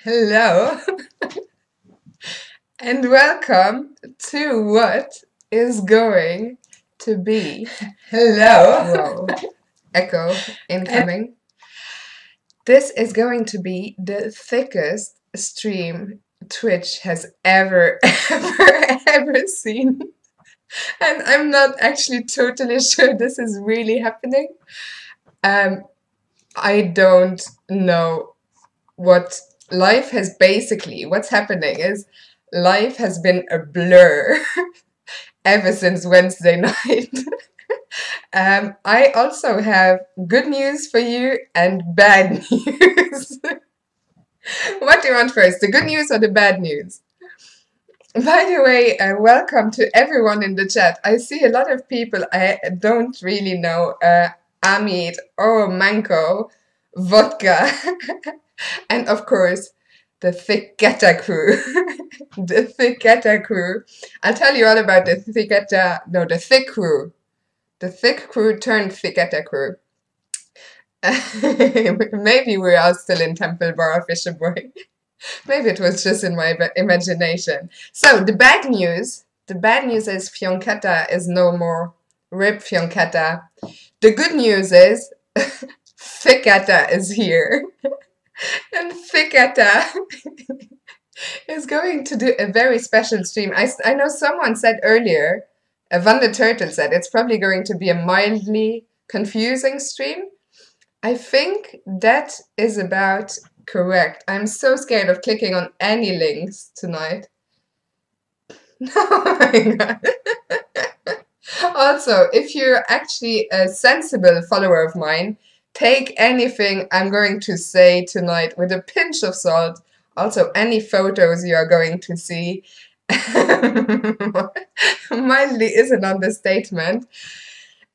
Hello and welcome to what is going to be. Hello. Whoa, echo incoming. This is going to be the thickest stream Twitch has ever seen. And I'm not actually totally sure this is really happening. I don't know what life has basically, what's happening is life has been a blur ever since Wednesday night. I also have good news for you and bad news. What do you want first, the good news or the bad news? By the way, welcome to everyone in the chat. I see a lot of people I don't really know. Amit, Manko, Vodka, and of course, the Thicchetta crew. The Thicchetta crew. I'll tell you all about the THICC crew. The THICC crew turned Thicchetta crew. Maybe we're all still in Temple Bar Fisher Boy. Maybe it was just in my imagination. So the bad news is Fionchetta is no more. RIP Fionchetta. The good news is Thicchetta is here. And Thicchetta is going to do a very special stream. I know someone said earlier, Van the Turtle said, it's probably going to be a mildly confusing stream. I think that is about correct. I'm so scared of clicking on any links tonight. Oh my god. Also, if you're actually a sensible follower of mine, take anything I'm going to say tonight with a pinch of salt. Also, any photos you are going to see. Mildly is an understatement.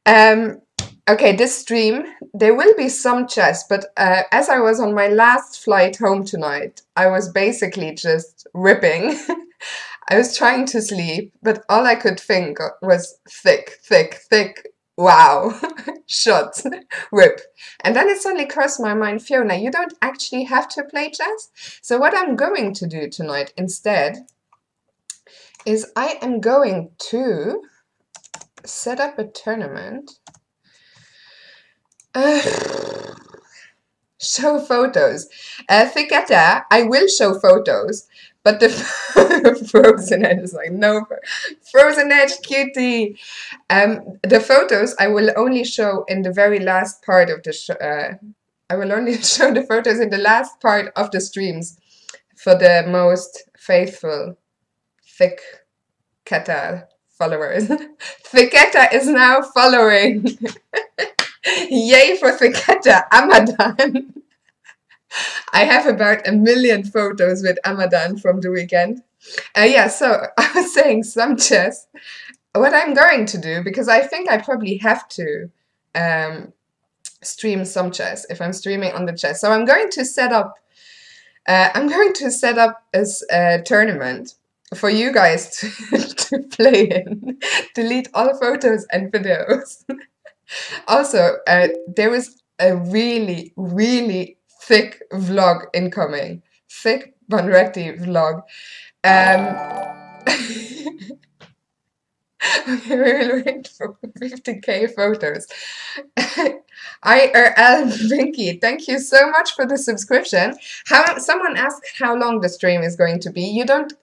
Okay, this stream, there will be some chess, but as I was on my last flight home tonight, I was basically just ripping. I was trying to sleep, but all I could think was thick, thick, thick. Wow, shot, rip. And then it suddenly crossed my mind, Fiona, you don't actually have to play chess. So what I'm going to do tonight instead is I am going to set up a tournament. Show photos. Thicchetta, I will show photos, but the Frozen Edge is like, no, Frozen Edge cutie. The photos I will only show in the very last part of the show. I will only show the photos in the last part of the streams for the most faithful Thicchetta followers. Thicchetta is now following. Yay for Thicchetta, Amadan. I have about 1 million photos with Amadan from the weekend. Yeah, so I was saying some chess. What I'm going to do, because I think I probably have to stream some chess if I'm streaming on the chess. So I'm going to set up a tournament for you guys to play in. Delete all photos and videos. Also, there was a really, really thick vlog incoming. Thick Bunratty vlog. Okay, we will wait for 50k photos. IRL Vinky, thank you so much for the subscription. Someone asked how long the stream is going to be.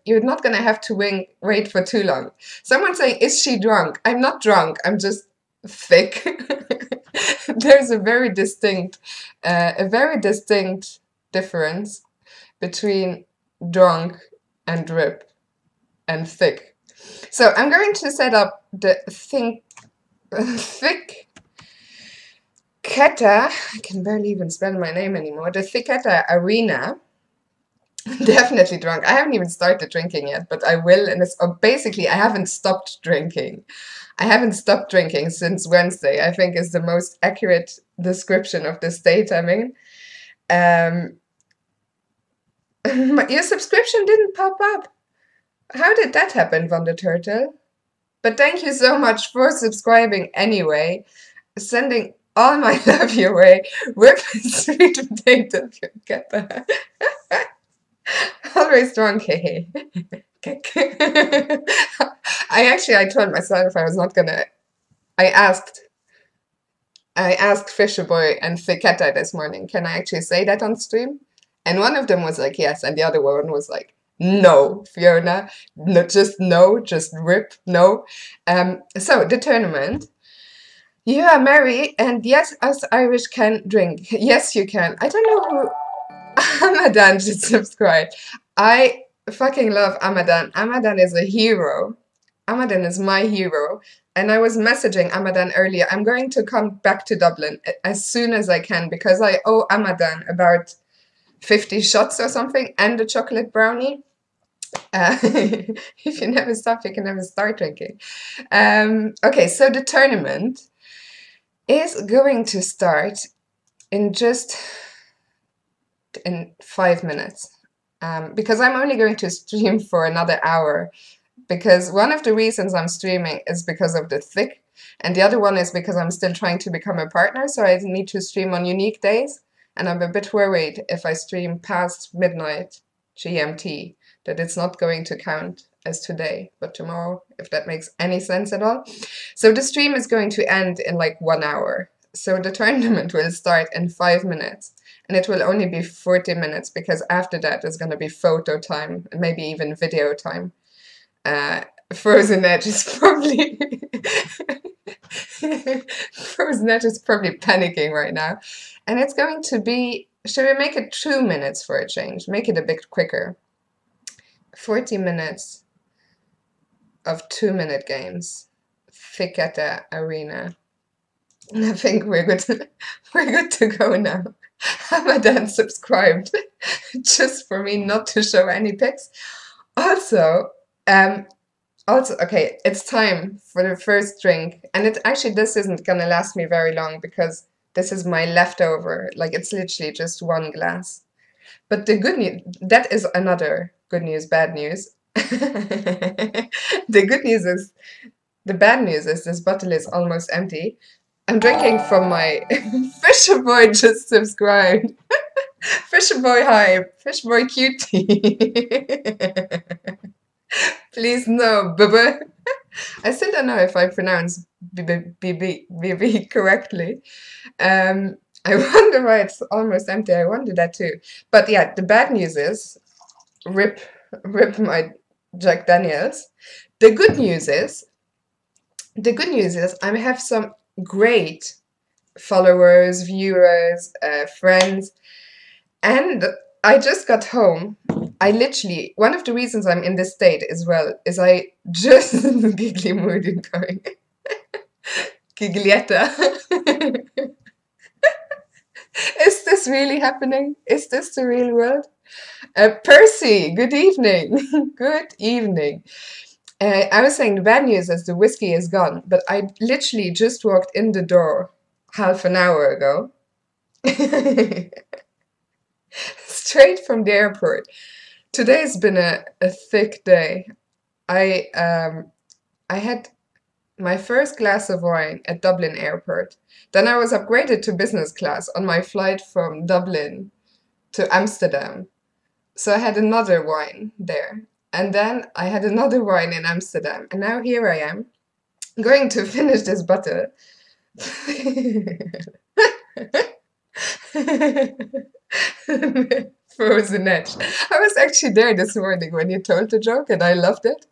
You're not gonna have to wait for too long. Someone saying, is she drunk? I'm not drunk, I'm just thick. There's a very distinct difference between drunk and drip and thick. So I'm going to set up the Thicchetta. I can barely even spell my name anymore. The Thicchetta arena. Definitely drunk. I haven't even started drinking yet, but I will. And basically, I haven't stopped drinking. I haven't stopped drinking since Wednesday, I think is the most accurate description of the state I'm in. Your subscription didn't pop up. How did that happen, Van the Turtle? But thank you so much for subscribing anyway. Sending all my love your way, whip sweet potato Fionchetta. Always drunk, hey. I told myself I was not gonna. I asked Fisher Boy and Thicchetta this morning, can I actually say that on stream? And one of them was like, yes, and the other one was like, no, Fiona, no, just rip, no. So the tournament. You are married, and yes, us Irish can drink. Yes, you can. I don't know who Amadan should subscribe. I fucking love Amadan. Amadan is a hero. Amadan is my hero. And I was messaging Amadan earlier. I'm going to come back to Dublin as soon as I can because I owe Amadan about 50 shots or something and a chocolate brownie. If you never stop, you can never start drinking. Okay, so the tournament is going to start in 5 minutes. Because I'm only going to stream for another hour. Because one of the reasons I'm streaming is because of the THICC, and the other one is because I'm still trying to become a partner, so I need to stream on unique days, and I'm a bit worried if I stream past midnight GMT that it's not going to count as today, but tomorrow, if that makes any sense at all. So the stream is going to end in like 1 hour. So the tournament will start in 5 minutes, and it will only be 40 minutes because after that there's going to be photo time and maybe even video time. Frozen Edge is probably Frozen Edge is probably panicking right now, and it's going to be. Should we make it 2 minutes for a change? Make it a bit quicker. 40 minutes of 2-minute games. Thicchetta Arena. And I think we're good to go now. Hamadan subscribed just for me not to show any pics. Also, okay, it's time for the first drink. And this isn't gonna last me very long because this is my leftover. Like, it's literally just 1 glass. But the good news, that is another good news, bad news. The bad news is this bottle is almost empty. I'm drinking from my Fisher Boy just subscribed. Fisher Boy hype. Fisher Boy cutie. Please no, bubba. I still don't know if I pronounce BB correctly. I wonder why it's almost empty. I wonder that too. But yeah, the bad news is rip my Jack Daniels. The good news is I have some great followers, viewers, friends, and I just got home. One of the reasons I'm in this state as well is I just giggly mood going. Giglietta. Is this really happening? Is this the real world? Percy, good evening. Good evening. I was saying the bad news is the whiskey is gone, but I literally just walked in the door half an hour ago. Straight from the airport. Today's been a thick day. I had my first glass of wine at Dublin airport. Then I was upgraded to business class on my flight from Dublin to Amsterdam. So I had another wine there. And then I had another wine in Amsterdam. And now here I am, going to finish this bottle. Frozen Edge. I was actually there this morning when you told the joke, and I loved it.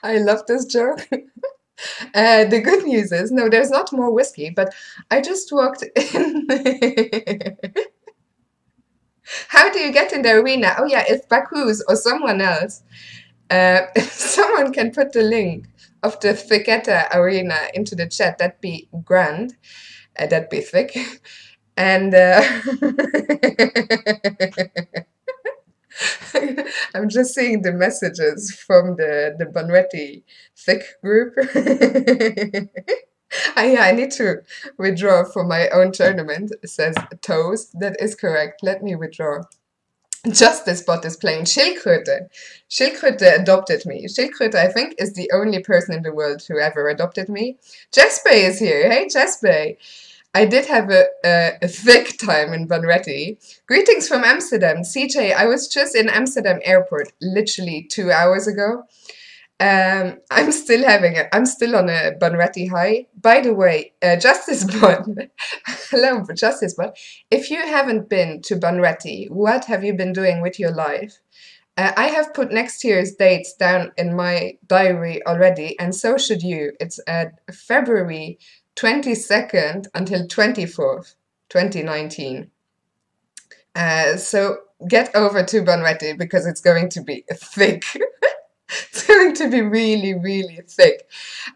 I love this joke. The good news is, no, there's not more whiskey, but I just walked in. How do you get in the arena? Oh yeah, if Bakus or someone else, if someone can put the link of the Thicchetta arena into the chat, that'd be grand. That'd be thick. And I'm just seeing the messages from the Bunratty THICC group. I need to withdraw for my own tournament. It says toes. That is correct. Let me withdraw. Just this bot is playing Schildkröte. Schildkröte adopted me. Schildkröte, I think, is the only person in the world who ever adopted me. Jespe is here. Hey, Jespe. I did have a thick time in Bunratty. Greetings from Amsterdam. CJ, I was just in Amsterdam airport literally 2 hours ago. I'm still having it. I'm still on a Bunratty high. By the way, Justice Bond. Hello, Justice Bond. If you haven't been to Bunratty, what have you been doing with your life? I have put next year's dates down in my diary already, and so should you. It's February 22nd until 24th, 2019. So get over to Bunratty because it's going to be thick. It's going to be really, really thick.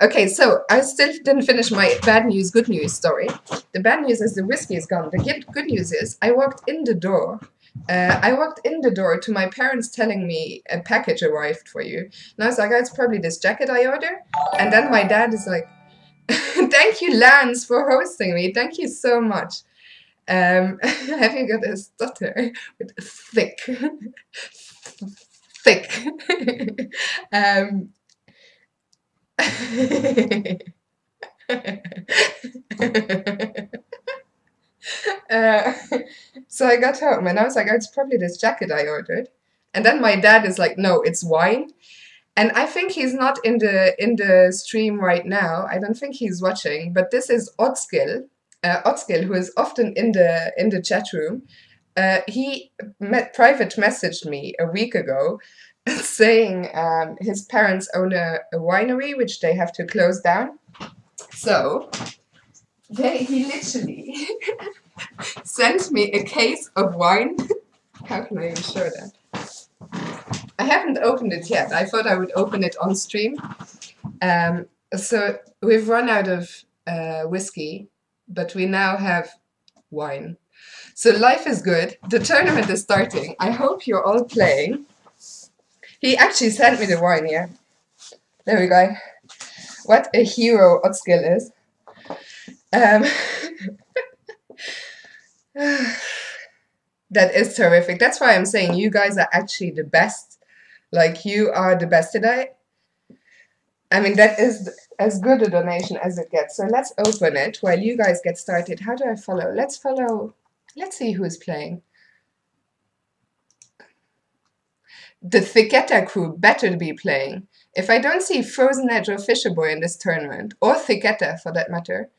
Okay, so I still didn't finish my bad news, good news story. The bad news is the whiskey is gone. The good news is I walked in the door. To my parents telling me a package arrived for you. And I was like, oh, it's probably this jacket I ordered. And then my dad is like, thank you, Lance, for hosting me. Thank you so much. Have you got a stutter with thick? Thick. So I got home and I was like, oh, it's probably this jacket I ordered. And then my dad is like, no, it's wine. And I think he's not in the stream right now. I don't think he's watching. But this is Otskill, who is often in the chat room. He private messaged me a week ago saying his parents own a winery, which they have to close down. So he literally sent me a case of wine. How can I even show that? I haven't opened it yet. I thought I would open it on stream. So we've run out of whiskey, but we now have wine. So life is good. The tournament is starting. I hope you're all playing. He actually sent me the wine, yeah. There we go. What a hero Otskill is. That is terrific. That's why I'm saying you guys are actually the best. Like, you are the best today. I mean, that is as good a donation as it gets. So let's open it while you guys get started. How do I follow? Let's follow. Let's see who's playing. The Thicchetta crew better be playing. If I don't see Frozen Edge or Fisher Boy in this tournament, or Thicchetta for that matter.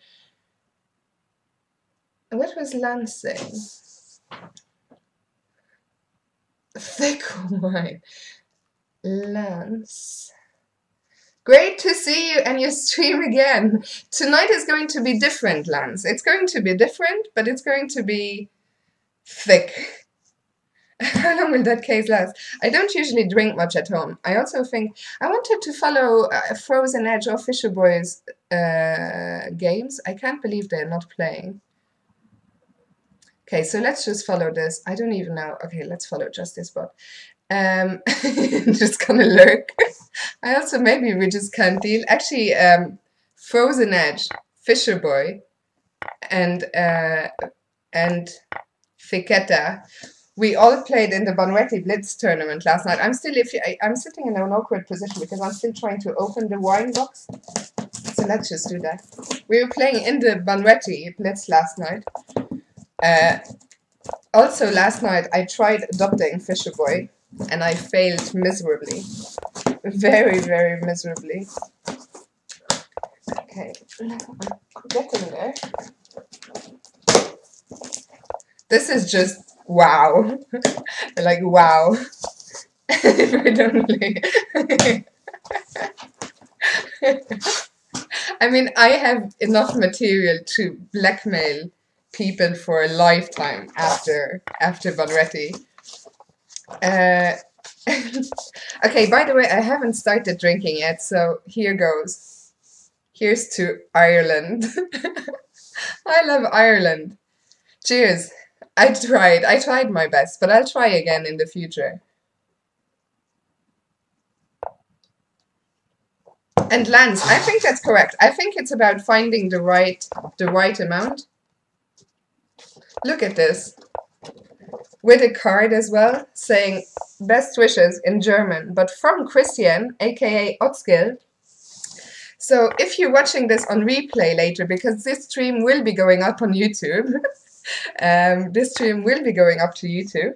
What was Lance saying? Thick wine. Lance. Great to see you and your stream again. Tonight is going to be different, Lance. It's going to be different, but it's going to be thick. How long will that case last? I don't usually drink much at home. I also think I wanted to follow Frozen Edge or Fisher Boys games. I can't believe they're not playing. Okay, so let's just follow this. I don't even know. Okay, let's follow just this bot. Just gonna lurk. I also, maybe we just can't deal. Actually, Frozen Edge, Fisher Boy, and Thicchetta. We all played in the Bunratty Blitz tournament last night. I'm sitting in an awkward position because I'm still trying to open the wine box. So let's just do that. We were playing in the Bunratty Blitz last night. Also last night I tried adopting Fisher Boy and I failed miserably. Very, very miserably. Okay, I'm getting there. This is just wow. Like, wow. If I don't I mean, I have enough material to blackmail people for a lifetime after Bunratty. Okay, by the way, I haven't started drinking yet, so here goes. Here's to Ireland. I love Ireland. Cheers. I tried my best, but I'll try again in the future. And Lance, I think that's correct. I think it's about finding the right amount. Look at this. With a card as well, saying best wishes in German, but from Christian, aka Otskill, So if you're watching this on replay later, because this stream will be going up on YouTube, this stream will be going up to YouTube.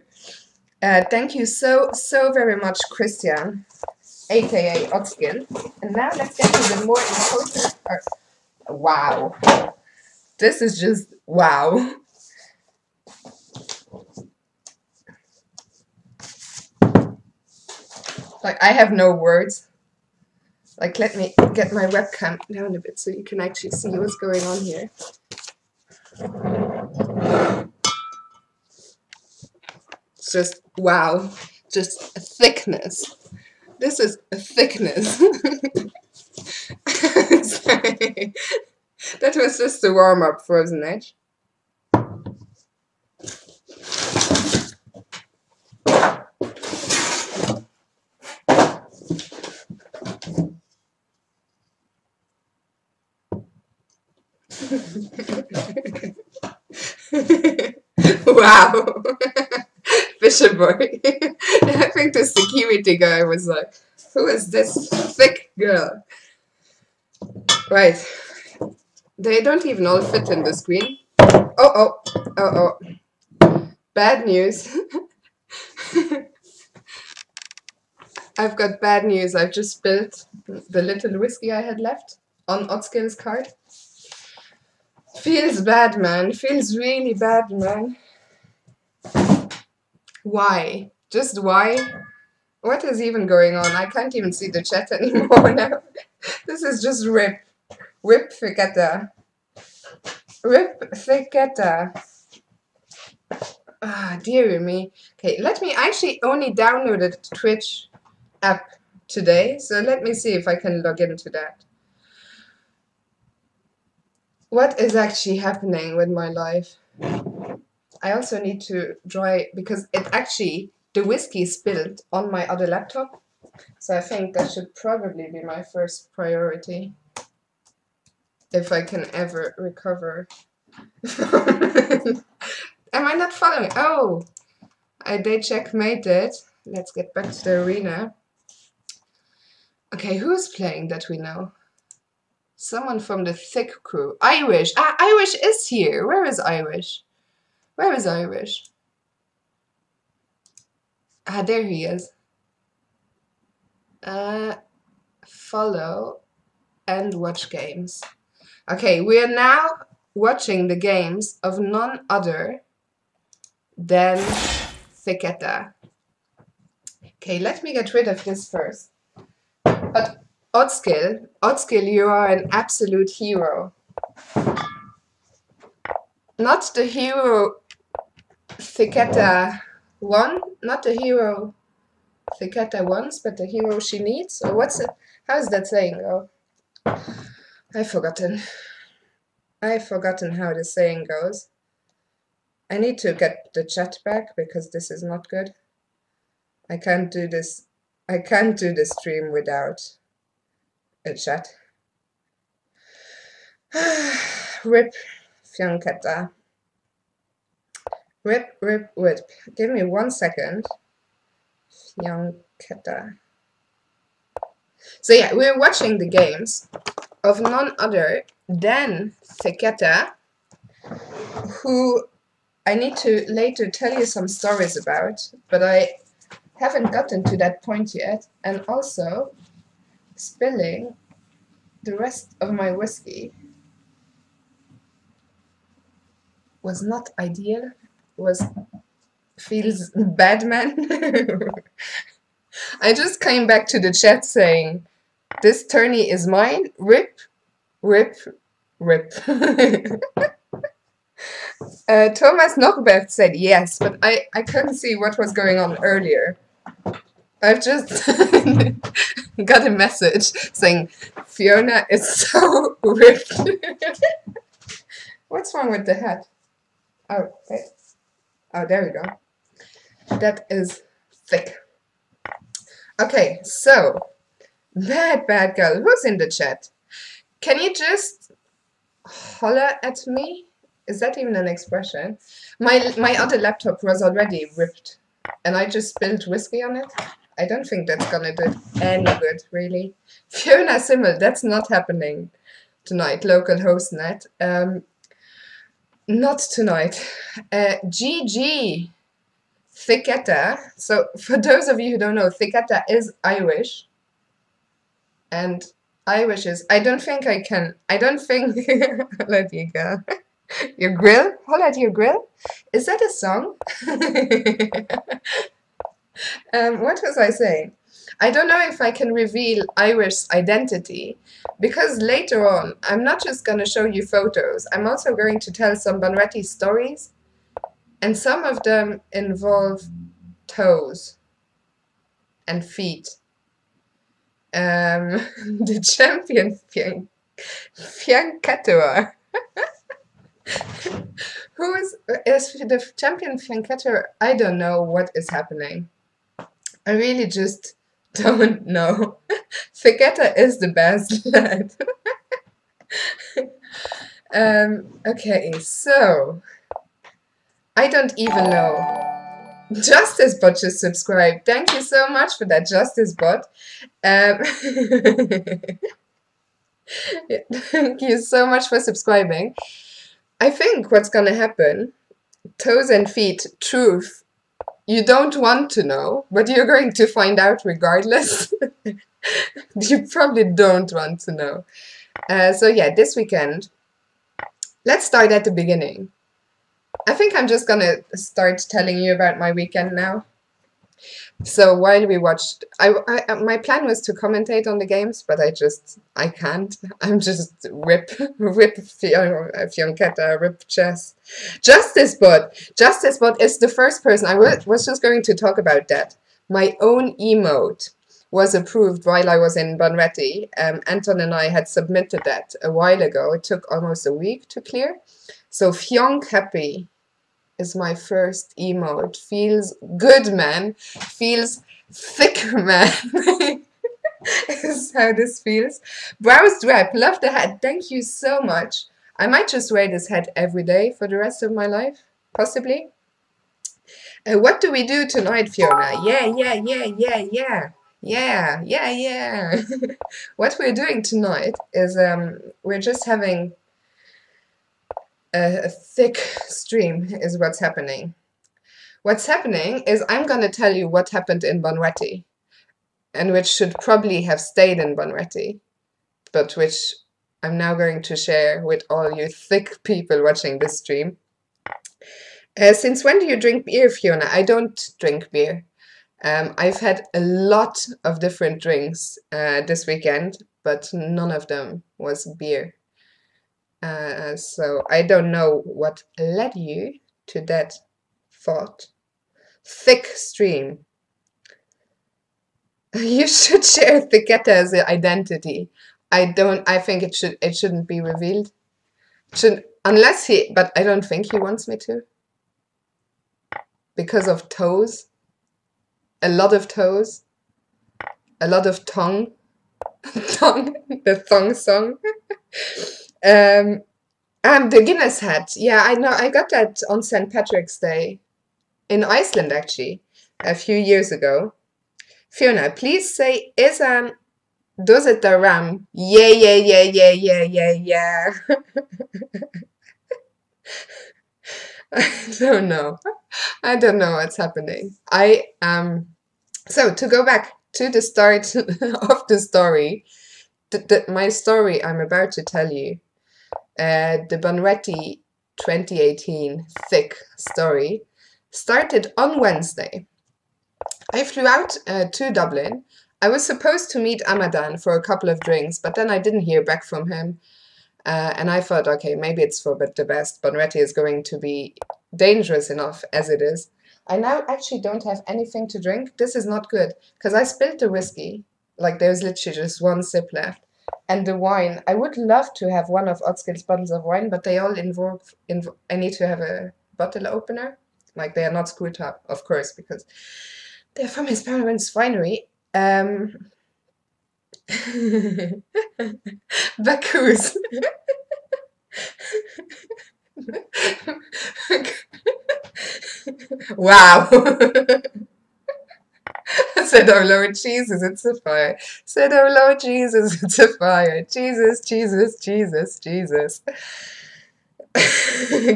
Thank you so very much, Christian, aka Otskin. And now let's get to the more important part. Wow. This is just wow. Like, I have no words. Like, let me get my webcam down a bit so you can actually see what's going on here. It's just, wow. Just a thickness. This is a thickness. Sorry. That was just a warm-up, Frozen Edge. Wow. Fisher boy. I think the security guy was like, who is this thick girl? Right. They don't even all fit in the screen. Oh. Bad news. I've got bad news. I've just spilled the little whiskey I had left on Otskill's card. Feels bad, man. Feels really bad, man. Why? Just why? What is even going on? I can't even see the chat anymore now. This is just rip. Rip Thicchetta. Rip Thicchetta. Ah, dear me. Okay, let me actually only downloaded the Twitch app today, so let me see if I can log into that. What is actually happening with my life? I also need to dry, because it actually, the whiskey spilled on my other laptop, so I think that should probably be my first priority if I can ever recover. Am I not following? Oh, they checkmated. Let's get back to the arena. Okay, who's playing that we know? Someone from the THICC crew. Irish. Ah, Irish is here. Where is Irish? Where is Irish? Ah, there he is. Follow and watch games. Okay, we are now watching the games of none other than Thicchetta. Okay, let me get rid of this first. But Oddskill, you are an absolute hero. Not the hero Thicchetta won, not the hero Thicchetta wants, but the hero she needs. Or what's it? How's that saying go? I've forgotten. I've forgotten how the saying goes. I need to get the chat back because this is not good. I can't do this. I can't do the stream without a chat. Rip Fionchetta. Rip. Give me 1 second. Fionchetta. So yeah, we're watching the games of none other than Thicchetta, who I need to later tell you some stories about, but I haven't gotten to that point yet, and also spilling the rest of my whiskey was not ideal, feels bad, man. I just came back to the chat saying, this tourney is mine, rip. Thomas Norbert said yes, but I couldn't see what was going on earlier. I've just got a message saying, Fiona is so ripped. What's wrong with the hat? Oh, wait. Oh, there we go. That is thick. Okay, so, bad girl. Who's in the chat? Can you just holler at me? Is that even an expression? My other laptop was already ripped, and I just spilled whiskey on it. I don't think that's gonna do any good, really. Fiona Simmel, that's not happening tonight. Local host net. Not tonight. GG. Thicchetta. So for those of you who don't know, Thicchetta is Irish. And Irish is, I don't think, let you go. Your grill? Hold at your grill? Is that a song? What was I saying? I don't know if I can reveal Irish identity, because later on, I'm not just going to show you photos, I'm also going to tell some Bunratty stories, and some of them involve toes and feet. The champion Fionchetta. Who is the champion Fionchetta? I don't know what is happening. I really just don't know. Thicchetta is the best lad. Okay, so I don't even know. Justice Bot just subscribed. Thank you so much for that, Justice Bot. Thank you so much for subscribing. I think what's gonna happen, toes and feet, truth, you don't want to know, but you're going to find out regardless. You probably don't want to know. So yeah, this weekend, let's start at the beginning. I think I'm just gonna start telling you about my weekend now. So while we watched, my plan was to commentate on the games, but I can't. I'm just rip Fionchetta, rip chess. Justice Bot is the first person, I was just going to talk about that. My own emote was approved while I was in Bunratty. Anton and I had submitted that a while ago. It took almost a week to clear. So Fionk Happy is my first emote. Feels good, man. Feels thick, man. Is how this feels. Browse Drap, love the hat. Thank you so much. I might just wear this hat every day for the rest of my life, possibly. What do we do tonight, Fiona? Yeah. What we're doing tonight is we're just having a thick stream is what's happening. What's happening is I'm going to tell you what happened in Bunratty, and which should probably have stayed in Bunratty, but which I'm now going to share with all you thick people watching this stream. Since when do you drink beer, Fiona? I don't drink beer. I've had a lot of different drinks this weekend, but none of them was beer. So I don't know what led you to that thought. Thick stream. You should share Thicchetta as an identity. I think it shouldn't be revealed. But I don't think he wants me to. Because of toes. A lot of toes. A lot of tongue. The thong song. The Guinness hat. Yeah, I know. I got that on St. Patrick's Day in Iceland, actually, a few years ago. Fiona, please say, Isan, does it the ram? Yeah. I don't know what's happening. So to go back to the start of the story, my story I'm about to tell you, the Bunratty 2018 THICC story, started on Wednesday. I flew out to Dublin. I was supposed to meet Amadan for a couple of drinks, but then I didn't hear back from him. And I thought, okay, maybe it's for the best. Bunratty is going to be dangerous enough as it is. I now actually don't have anything to drink. This is not good, because I spilled the whiskey. Like, there's literally just one sip left. And the wine, I would love to have one of Otskill's bottles of wine, but they all involve I need to have a bottle opener. Like, they are not screwed up, of course, because they're from his parents' winery. Bacchus. Wow. I said, oh Lord Jesus, it's a fire. I said, oh Lord Jesus, it's a fire. Jesus, Jesus, Jesus, Jesus.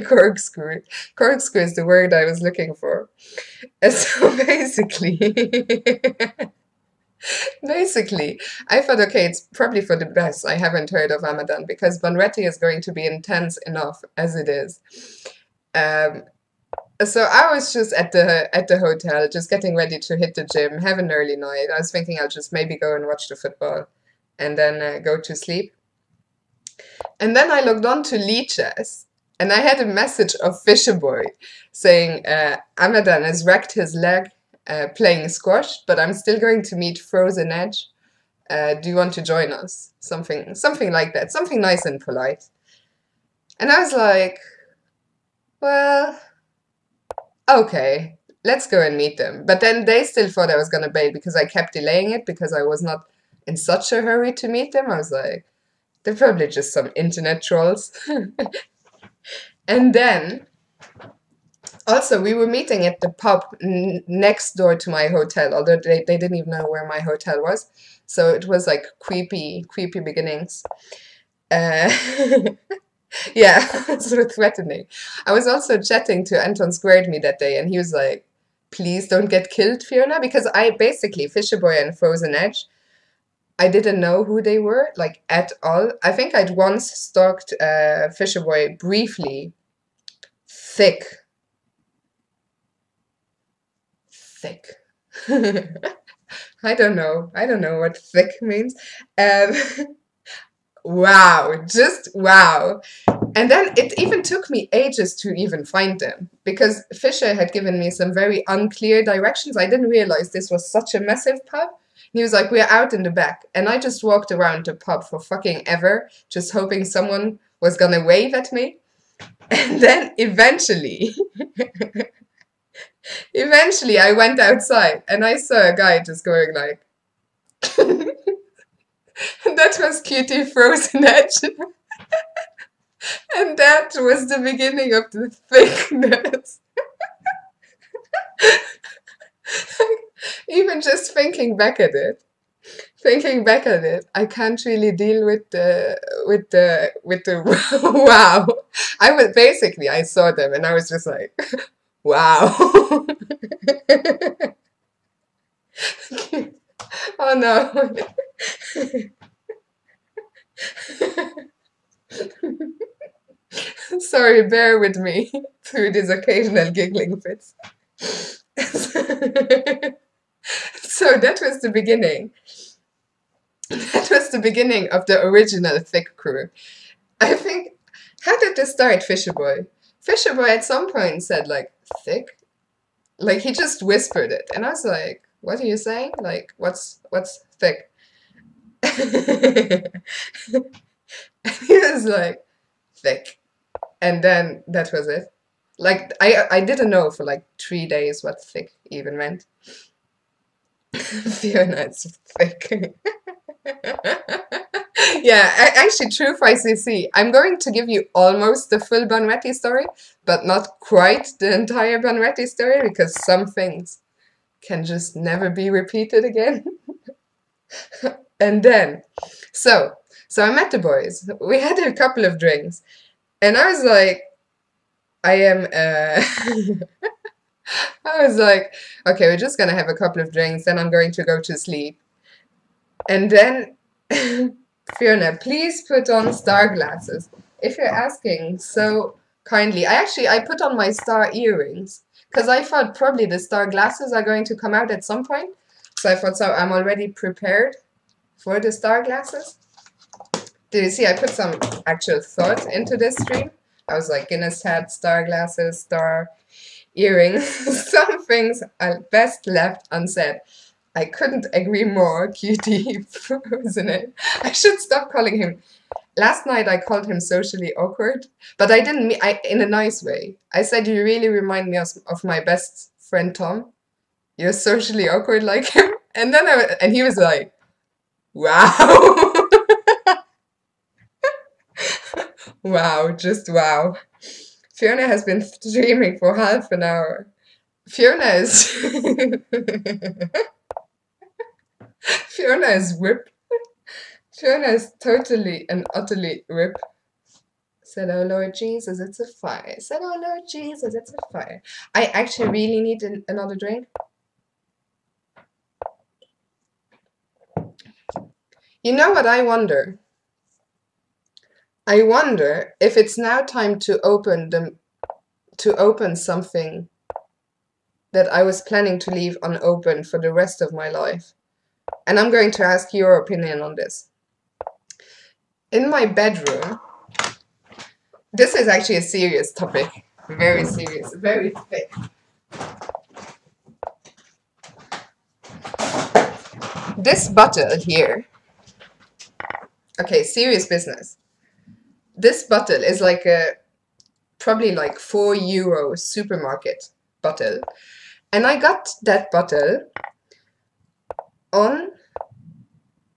Corkscrew. Corkscrew is the word I was looking for. And so basically, I thought, okay, it's probably for the best. I haven't heard of Ramadan because Bunratty is going to be intense enough as it is. Um, so I was just at the hotel, just getting ready to hit the gym, have an early night. I was thinking I'll just maybe go and watch the football, and then go to sleep. And then I logged on to Leeches, and I had a message of Fisher Boy saying Ramadan has wrecked his leg playing squash, but I'm still going to meet Frozen Edge. Do you want to join us? Something like that. Something nice and polite. And I was like, well, okay, let's go and meet them. But then they still thought I was going to bail because I kept delaying it because I was not in such a hurry to meet them. I was like, they're probably just some internet trolls. And then, also, we were meeting at the pub next door to my hotel, although they didn't even know where my hotel was. So it was like creepy beginnings. Yeah, so threatening. I was also chatting to Anton Squared Me that day, and he was like, please don't get killed, Fiona, because I basically, Fisher Boy and Frozen Edge, I didn't know who they were, like, at all. I think I'd once stalked Fisher Boy briefly. THICC. I don't know what thick means. Wow, just wow. And then it even took me ages to even find them because Fisher had given me some very unclear directions. I didn't realize this was such a massive pub. He was like, we're out in the back. And I just walked around the pub for fucking ever, just hoping someone was gonna wave at me. And then eventually I went outside and I saw a guy just going like, that was Cutie Frozen Edge. And that was the beginning of the thickness. Even just thinking back at it, I can't really deal with the wow. I saw them and I was just like, wow. Oh no. Sorry, bear with me through these occasional giggling fits. So that was the beginning. That was the beginning of the original THICC crew. I think, how did this start, Fisher Boy? Fisher Boy at some point said like, thick? Like he just whispered it. And I was like, what are you saying? Like, what's thick? And he was like, thick. And then that was it. Like, I didn't know for like 3 days what thick even meant. Fiona, it's thick. Yeah, actually, true for ICC. I'm going to give you almost the full Bunratty story, but not quite the entire Bunratty story because some things can just never be repeated again. And then, so I met the boys. We had a couple of drinks, and I was like, I was like, okay, we're just gonna have a couple of drinks, then I'm going to go to sleep. And then, Fiona, please put on star glasses. If you're asking so kindly, I put on my star earrings because I thought probably the star glasses are going to come out at some point. So I thought, so I'm already prepared for the star glasses. Did you see I put some actual thought into this stream? I was like, Guinness hat, star glasses, star earrings. Some things are best left unsaid. I couldn't agree more, cutie, isn't it? I should stop calling him. Last night I called him socially awkward, but I didn't mean in a nice way. I said, you really remind me of my best friend Tom. You're socially awkward like him. And then he was like, wow. Wow, just wow. Fiona has been streaming for half an hour. Fiona is Fiona is whip. Fiona is totally and utterly whip. Said, oh Lord Jesus, it's a fire. Said, oh Lord Jesus, it's a fire. I actually really need another drink. You know what I wonder? I wonder if it's now time to open something that I was planning to leave unopened for the rest of my life. And I'm going to ask your opinion on this. In my bedroom, this is actually a serious topic. Very serious, very thick. This bottle here, okay, serious business. This bottle is like probably like €4 supermarket bottle. And I got that bottle on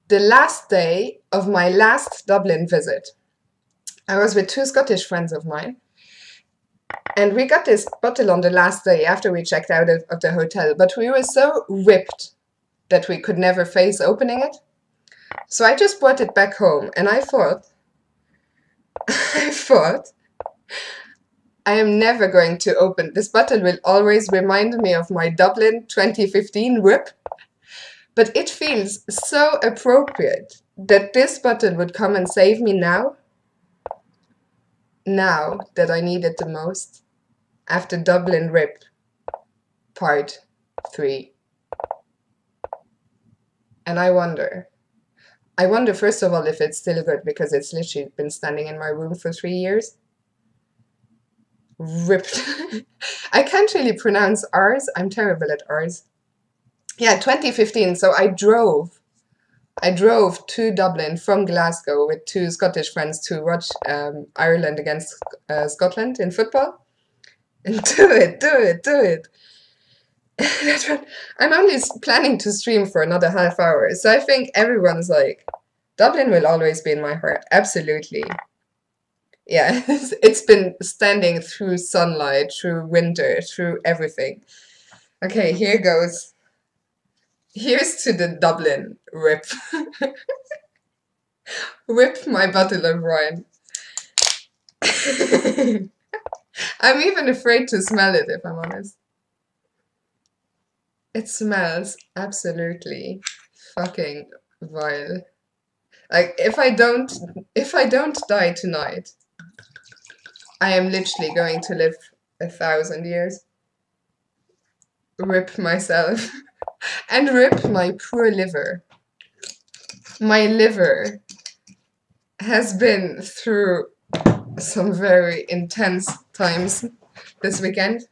the last day of my last Dublin visit. I was with 2 Scottish friends of mine. And we got this bottle on the last day after we checked out of the hotel. But we were so whipped that we could never face opening it. So I just brought it back home. And I thought, I am never going to open. This bottle will always remind me of my Dublin 2015 whip. But it feels so appropriate that this bottle would come and save me now that I need it the most, after Dublin Rip Part 3. And I wonder first of all if it's still good, because it's literally been standing in my room for 3 years. Ripped. I can't really pronounce R's. I'm terrible at R's. Yeah, 2015. So I drove to Dublin from Glasgow with 2 Scottish friends to watch Ireland against Scotland in football. And do it. I'm only planning to stream for another half hour. So I think everyone's like, Dublin will always be in my heart. Absolutely. Yeah, it's been standing through sunlight, through winter, through everything. Okay, here goes. Here's to the Dublin Rip. Whip my bottle of wine. I'm even afraid to smell it, if I'm honest. It smells absolutely fucking vile. Like, if I don't die tonight, I am literally going to live 1,000 years. Rip myself. And rip my poor liver. My liver has been through some very intense times this weekend.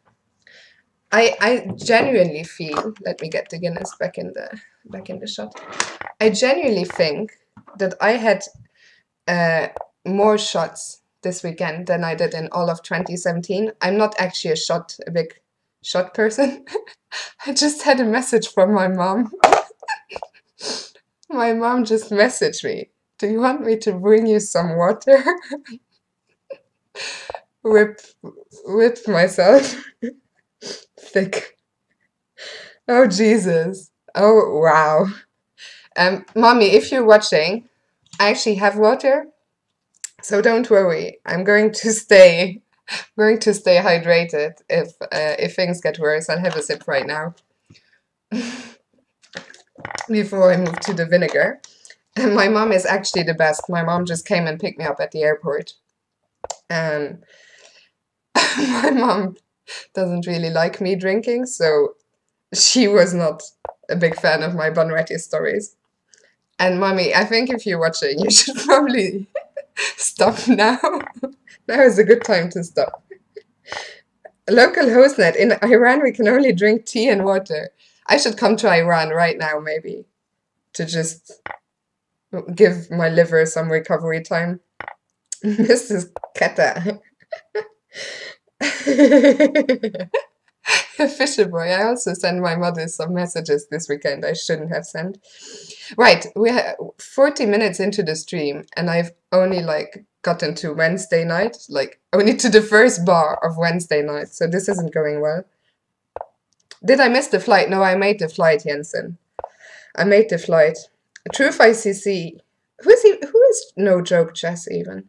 I genuinely feel, let me get the Guinness back in the shot. I genuinely think that I had more shots this weekend than I did in all of 2017. I'm not actually a big shot person. I just had a message from my mom. My mom just messaged me. Do you want me to bring you some water? Whip myself. Thick. Oh, Jesus. Oh, wow. Mommy, if you're watching, I actually have water. So don't worry. I'm going to stay hydrated. If things get worse, I'll have a sip right now. Before I move to the vinegar. And my mom is actually the best. My mom just came and picked me up at the airport. And my mom doesn't really like me drinking, so she was not a big fan of my Bunratty stories. And Mommy, I think if you're watching, you should probably stop now. Now is a good time to stop. Local hostnet. In Iran, we can only drink tea and water. I should come to Iran right now, maybe, to just give my liver some recovery time. Mrs. Ketta. Fisher boy. I also sent my mother some messages this weekend I shouldn't have sent. Right, we're 40 minutes into the stream, and I've only gotten to Wednesday night, only to the first bar of Wednesday night, so this isn't going well. Did I miss the flight? No, I made the flight, Jensen. I made the flight. Truth ICC. Who is no joke Jess even?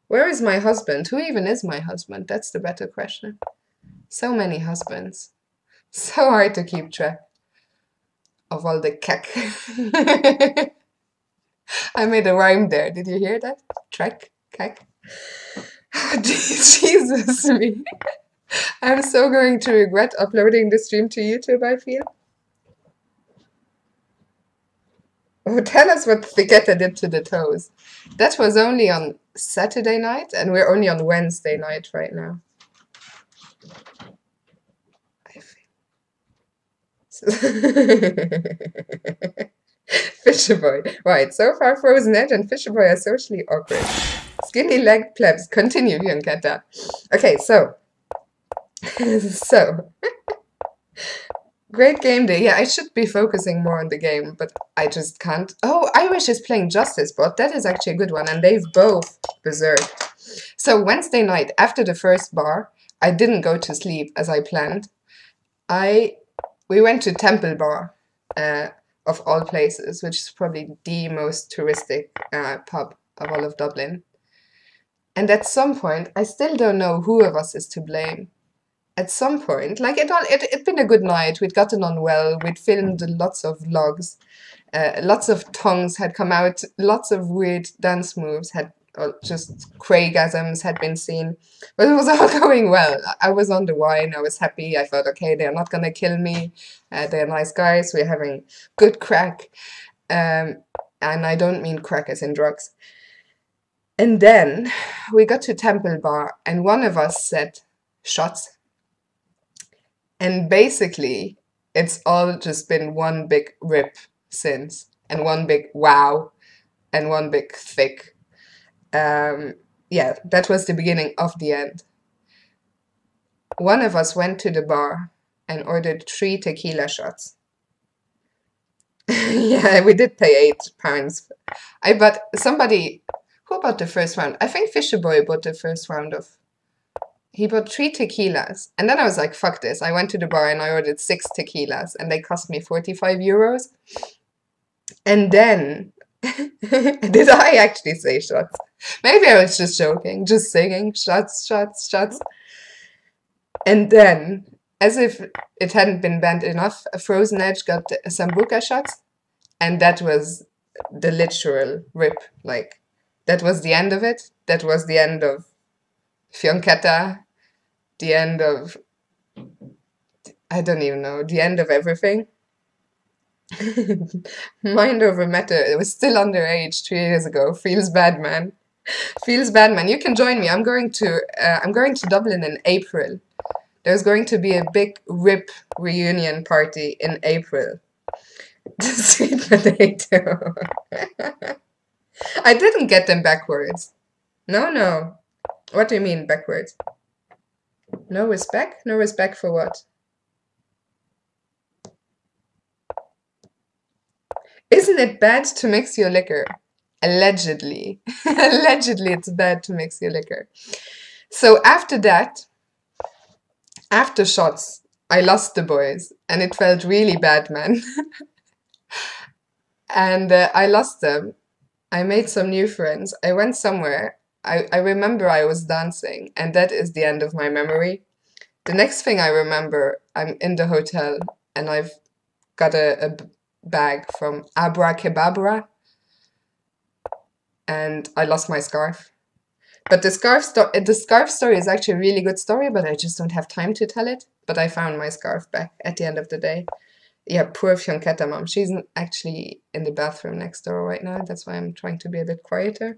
Where is my husband? Who even is my husband? That's the better question. So many husbands. So hard to keep track of all the cack. I made a rhyme there. Did you hear that? Track, cack. Jesus me. I'm so going to regret uploading the stream to YouTube, I feel. Oh, tell us what Thicchetta did to the toes. That was only on Saturday night, and we're only on Wednesday night right now. Fisher Boy. Right, so far Frozen Edge and Fisher Boy are socially awkward. Skinny leg plebs. Continue, Fionchetta. Okay, so. Great game day. Yeah, I should be focusing more on the game, but I just can't. Oh, Irish is playing Justice Bot. That is actually a good one, and they've both berserked. So Wednesday night, after the first bar, I didn't go to sleep as I planned. We went to Temple Bar, of all places, which is probably the most touristic pub of all of Dublin. And at some point, I still don't know who of us is to blame. At some point, like it'd been a good night. We'd gotten on well. We'd filmed lots of vlogs. Lots of tongues had come out. Lots of weird dance moves had, or just craigasms had been seen. But it was all going well. I was on the wine. I was happy. I thought, okay, they're not gonna kill me. They're nice guys. We're having good crack. And I don't mean crack as in drugs. And then we got to Temple Bar, and one of us said, shots. And basically, it's all just been one big rip since, and one big wow, and one big thick. Yeah, that was the beginning of the end. One of us went to the bar and ordered 3 tequila shots. Yeah, we did pay £8. Who bought the first round? I think Fisher Boy bought the first round of. He bought 3 tequilas, and then I was like, fuck this. I went to the bar and I ordered 6 tequilas, and they cost me 45 euros. And then, did I actually say shots? Maybe I was just joking, just singing, shots, shots, shots. And then, as if it hadn't been bad enough, a Frozen Edge got Sambuca shots, and that was the literal rip. Like, that was the end of it. That was the end of Fionchetta, the end of, I don't even know, the end of everything. Mind over matter. It was still underage 3 years ago. Feels bad, man. Feels bad, man. You can join me. I'm going to Dublin in April. There's going to be a big RIP reunion party in April. The sweet potato. I didn't get them backwards. No. What do you mean backwards? No respect? No respect for what? Isn't it bad to mix your liquor? Allegedly. Allegedly it's bad to mix your liquor. So after that, after shots, I lost the boys. And it felt really bad, man. And I lost them. I made some new friends. I went somewhere. I remember I was dancing, and that is the end of my memory. The next thing I remember, I'm in the hotel, and I've got a bag from Abra Kebabra, and I lost my scarf. But the scarf story is actually a really good story, but I just don't have time to tell it. But I found my scarf back at the end of the day. Yeah, poor Fionchetta mom. She's actually in the bathroom next door right now. That's why I'm trying to be a bit quieter.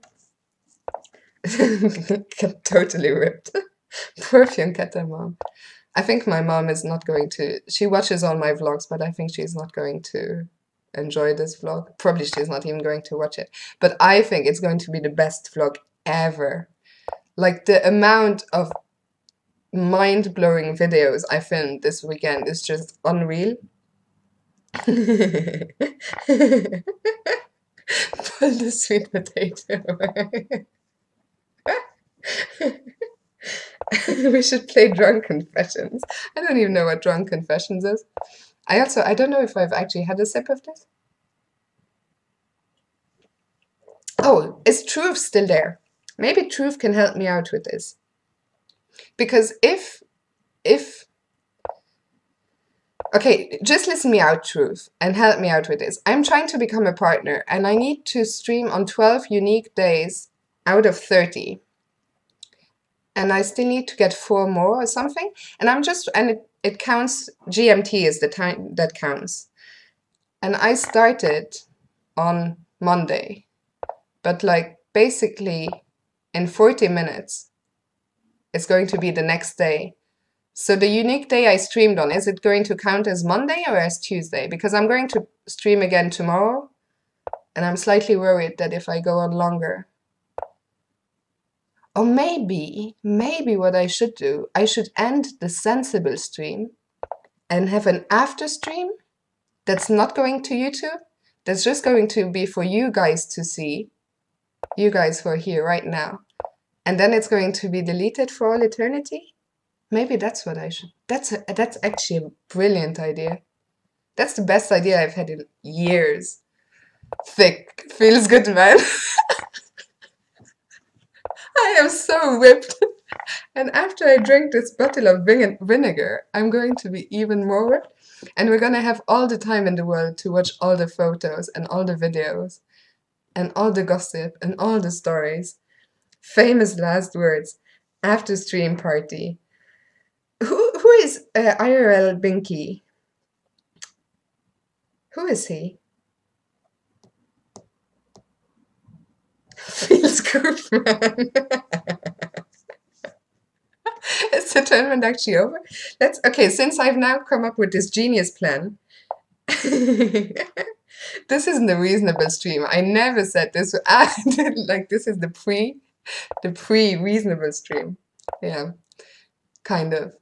Totally ripped. Poor Fionchetta mom. I think my mom is not going to. She watches all my vlogs, but I think she's not going to enjoy this vlog. Probably she's not even going to watch it. But I think it's going to be the best vlog ever. Like, the amount of mind-blowing videos I filmed this weekend is just unreal. Pull the sweet potato away. We should play Drunk Confessions. I don't even know what Drunk Confessions is. I don't know if I've actually had a sip of this. Oh, is Truth still there? Maybe Truth can help me out with this. Because if okay, just listen me out, Truth, and help me out with this. I'm trying to become a partner, and I need to stream on 12 unique days out of 30. And I still need to get 4 more or something. And it counts, GMT is the time that counts. And I started on Monday. But like basically in 40 minutes, it's going to be the next day. So the unique day I streamed on, is it going to count as Monday or as Tuesday? Because I'm going to stream again tomorrow, and I'm slightly worried that if I go on longer. Or maybe what I should do, I should end the Sensible stream and have an after stream that's not going to YouTube, that's just going to be for you guys to see, you guys who are here right now. And then it's going to be deleted for all eternity? Maybe that's what I should. That's actually a brilliant idea. That's the best idea I've had in years. THICC. Feels good, man. I am so whipped. And after I drink this bottle of vinegar, I'm going to be even more whipped. And we're going to have all the time in the world to watch all the photos and all the videos and all the gossip and all the stories. Famous last words. After stream party. Who is IRL Binky? Who is he? Feels good, man. Is the tournament actually over? Okay, since I've now come up with this genius plan. This isn't a reasonable stream. I never said this. Like this is the pre-reasonable stream. Yeah, kind of.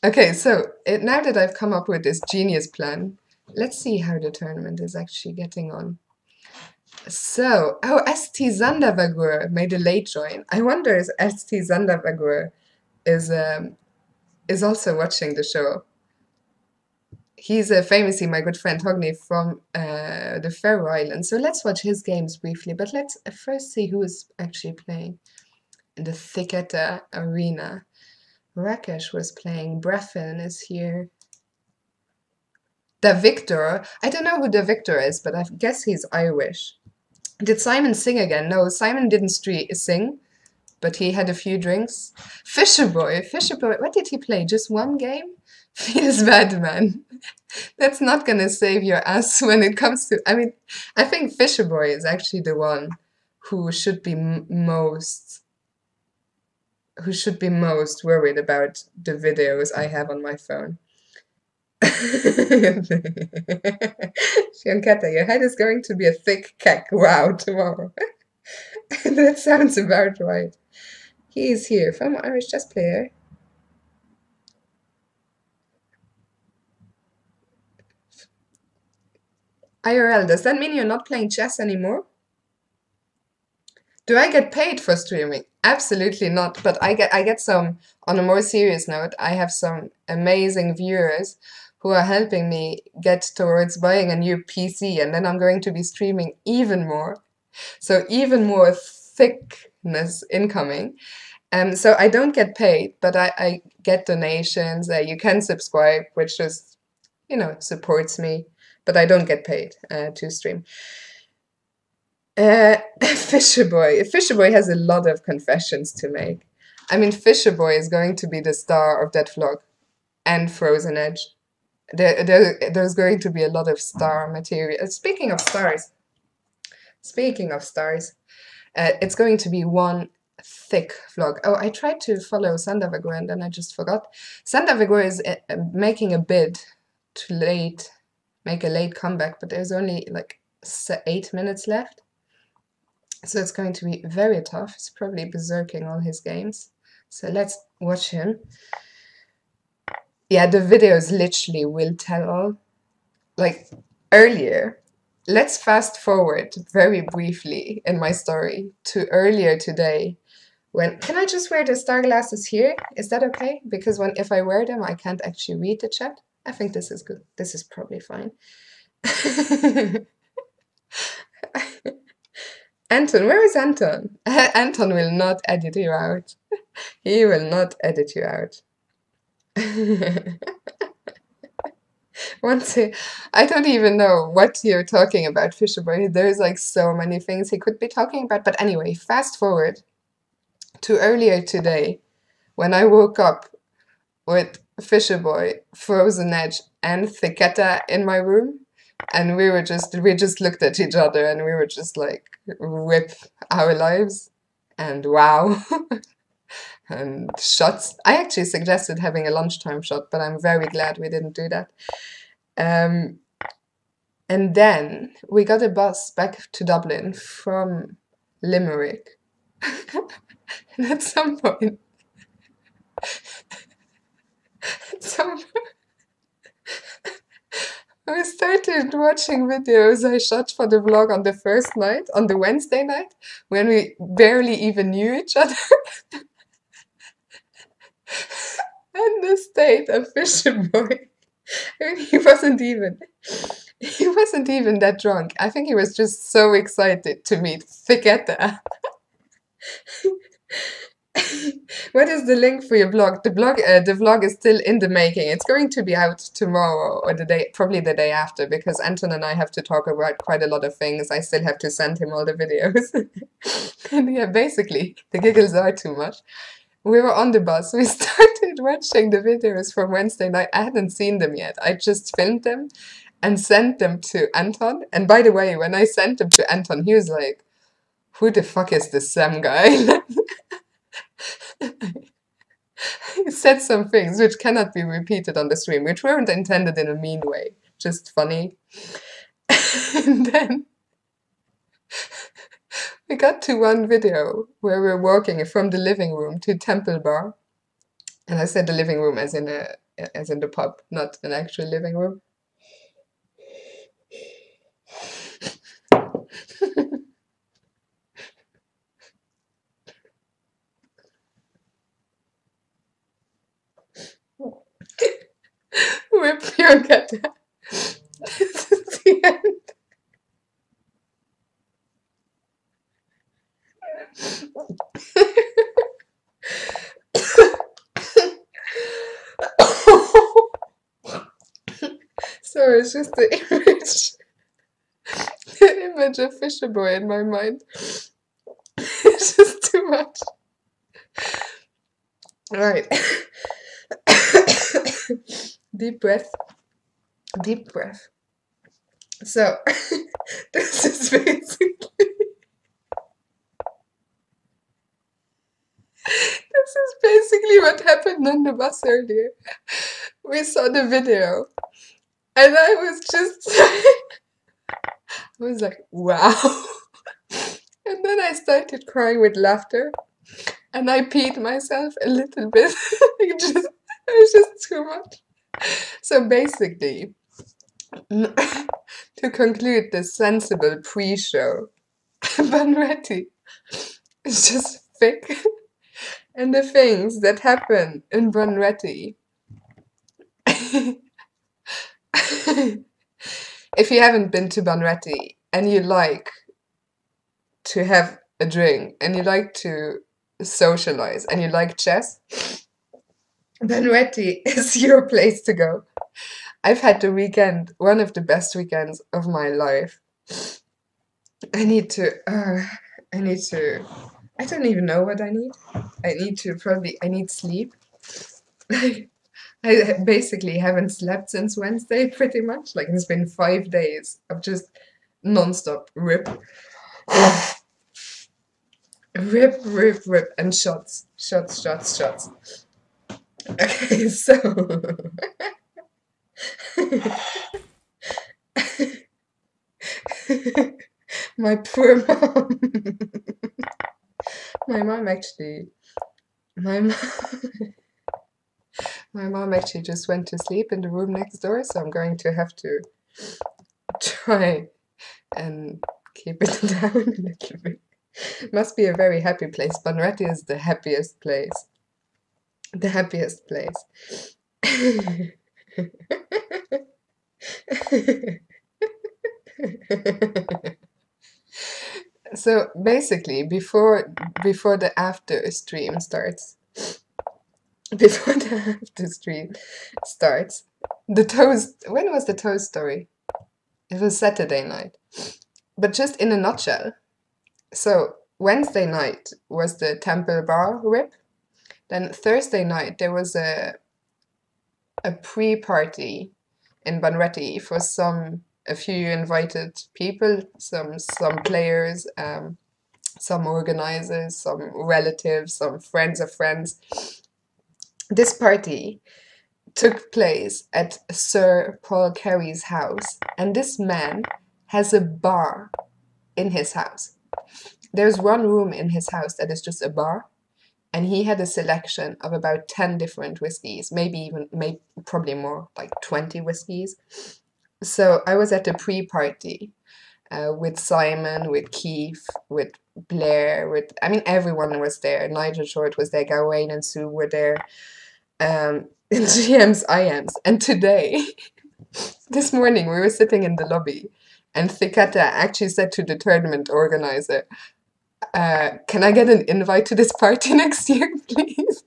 Okay, so now that I've come up with this genius plan, let's see how the tournament is actually getting on. So, oh, ST Zandervagur made a late join. I wonder if ST Zandervagur is also watching the show. He's famously my good friend Hogni from the Faroe Islands. So let's watch his games briefly, but let's first see who is actually playing in the Thicchetta arena. Rakesh was playing. Breffin is here. The Victor. I don't know who the Victor is, but I guess he's Irish. Did Simon sing again? No, Simon didn't sing, but he had a few drinks. Fisherboy. What did he play? Just one game? Feels bad, man. That's not gonna save your ass when it comes to... I mean, I think Fisherboy is actually the one who should be most worried about the videos I have on my phone. Fionchetta, your head is going to be a thick cack. Wow, tomorrow. That sounds about right. He is here, from Irish chess player. IRL, does that mean you're not playing chess anymore? Do I get paid for streaming? Absolutely not, but I get some, on a more serious note, I have some amazing viewers who are helping me get towards buying a new PC, and then I'm going to be streaming even more. So even more thickness incoming. So I don't get paid, but I get donations. You can subscribe, which just, supports me, but I don't get paid to stream. Fisherboy has a lot of confessions to make. I mean, Fisherboy is going to be the star of that vlog, and Frozen Edge. There's going to be a lot of star material. Speaking of stars, it's going to be one thick vlog. Oh, I tried to follow Zandervagur and then I just forgot. Zandervagur is making a bid to make a late comeback, but there's only like 8 minutes left. So it's going to be very tough. He's probably berserking all his games. So let's watch him. Yeah, the videos literally will tell all. Like earlier, let's fast forward very briefly in my story to earlier today. Can I just wear the star glasses here? Is that okay? Because if I wear them, I can't actually read the chat. I think this is good. This is probably fine. Anton, where is Anton? Anton will not edit you out. He will not edit you out. I don't even know what you're talking about, Fisherboy. There's like so many things he could be talking about. But anyway, fast forward to earlier today when I woke up with Fisherboy, Frozen Edge, and Thicchetta in my room. And we just looked at each other and we were just like, rip our lives. And wow. And shots. I actually suggested having a lunchtime shot, but I'm very glad we didn't do that. And then we got a bus back to Dublin from Limerick. And at some point, I started watching videos I shot for the vlog on the first night, on the Wednesday night, when we barely even knew each other. And the state of Fisherboy. I mean, he wasn't even that drunk. I think he was just so excited to meet Thicchetta. What is the link for your vlog? The vlog is still in the making. It's going to be out tomorrow or probably the day after, because Anton and I have to talk about quite a lot of things. I still have to send him all the videos. And yeah, basically, the giggles are too much. We were on the bus. We started watching the videos from Wednesday night. I hadn't seen them yet. I just filmed them and sent them to Anton. And by the way, when I sent them to Anton, he was like, who the fuck is this Sam guy? He said some things which cannot be repeated on the stream, which weren't intended in a mean way, just funny. And then we got to one video where we're walking from the living room to Temple Bar. And I said the living room as in the pub, not an actual living room. Rip Fionchetta. This is the end. Sorry, it's just the image of Fisherboy in my mind. It's just too much. Right. Deep breath. Deep breath. So, this is basically what happened on the bus earlier. We saw the video, and I was like, wow. And then I started crying with laughter, and I peed myself a little bit. It was just too much. So basically, to conclude this sensible pre-show, Bunratty is just thick. And the things that happen in Bunratty. If you haven't been to Bunratty and you like to have a drink and you like to socialize and you like chess, Bunratty is your place to go. I've had the weekend, one of the best weekends of my life. I don't even know what I need. I need sleep. I basically haven't slept since Wednesday, pretty much. Like, it's been 5 days of just non-stop rip. Rip, and shots. Okay, so... My poor mom. My mom actually just went to sleep in the room next door, so I'm going to have to try and keep it down a little bit. Must be a very happy place. Bunratty is the happiest place. The happiest place. So basically, before the after stream starts, before the after stream starts, the toast. When was the toast story? It was Saturday night. But just in a nutshell, so Wednesday night was the Temple Bar rip. Then Thursday night there was a pre-party in Bunratty for a few invited people, some players, some organizers, some relatives, some friends of friends. This party took place at Sir Paul Carey's house, and this man has a bar in his house. There's one room in his house that is just a bar, and he had a selection of about 10 different whiskies, probably more, like 20 whiskies. So I was at the pre-party with Simon, with Keith, with Blair, everyone was there. Nigel Short was there, Gawain and Sue were there, GMs, IMs. And today, this morning, we were sitting in the lobby, and Thicchetta actually said to the tournament organizer, can I get an invite to this party next year, please?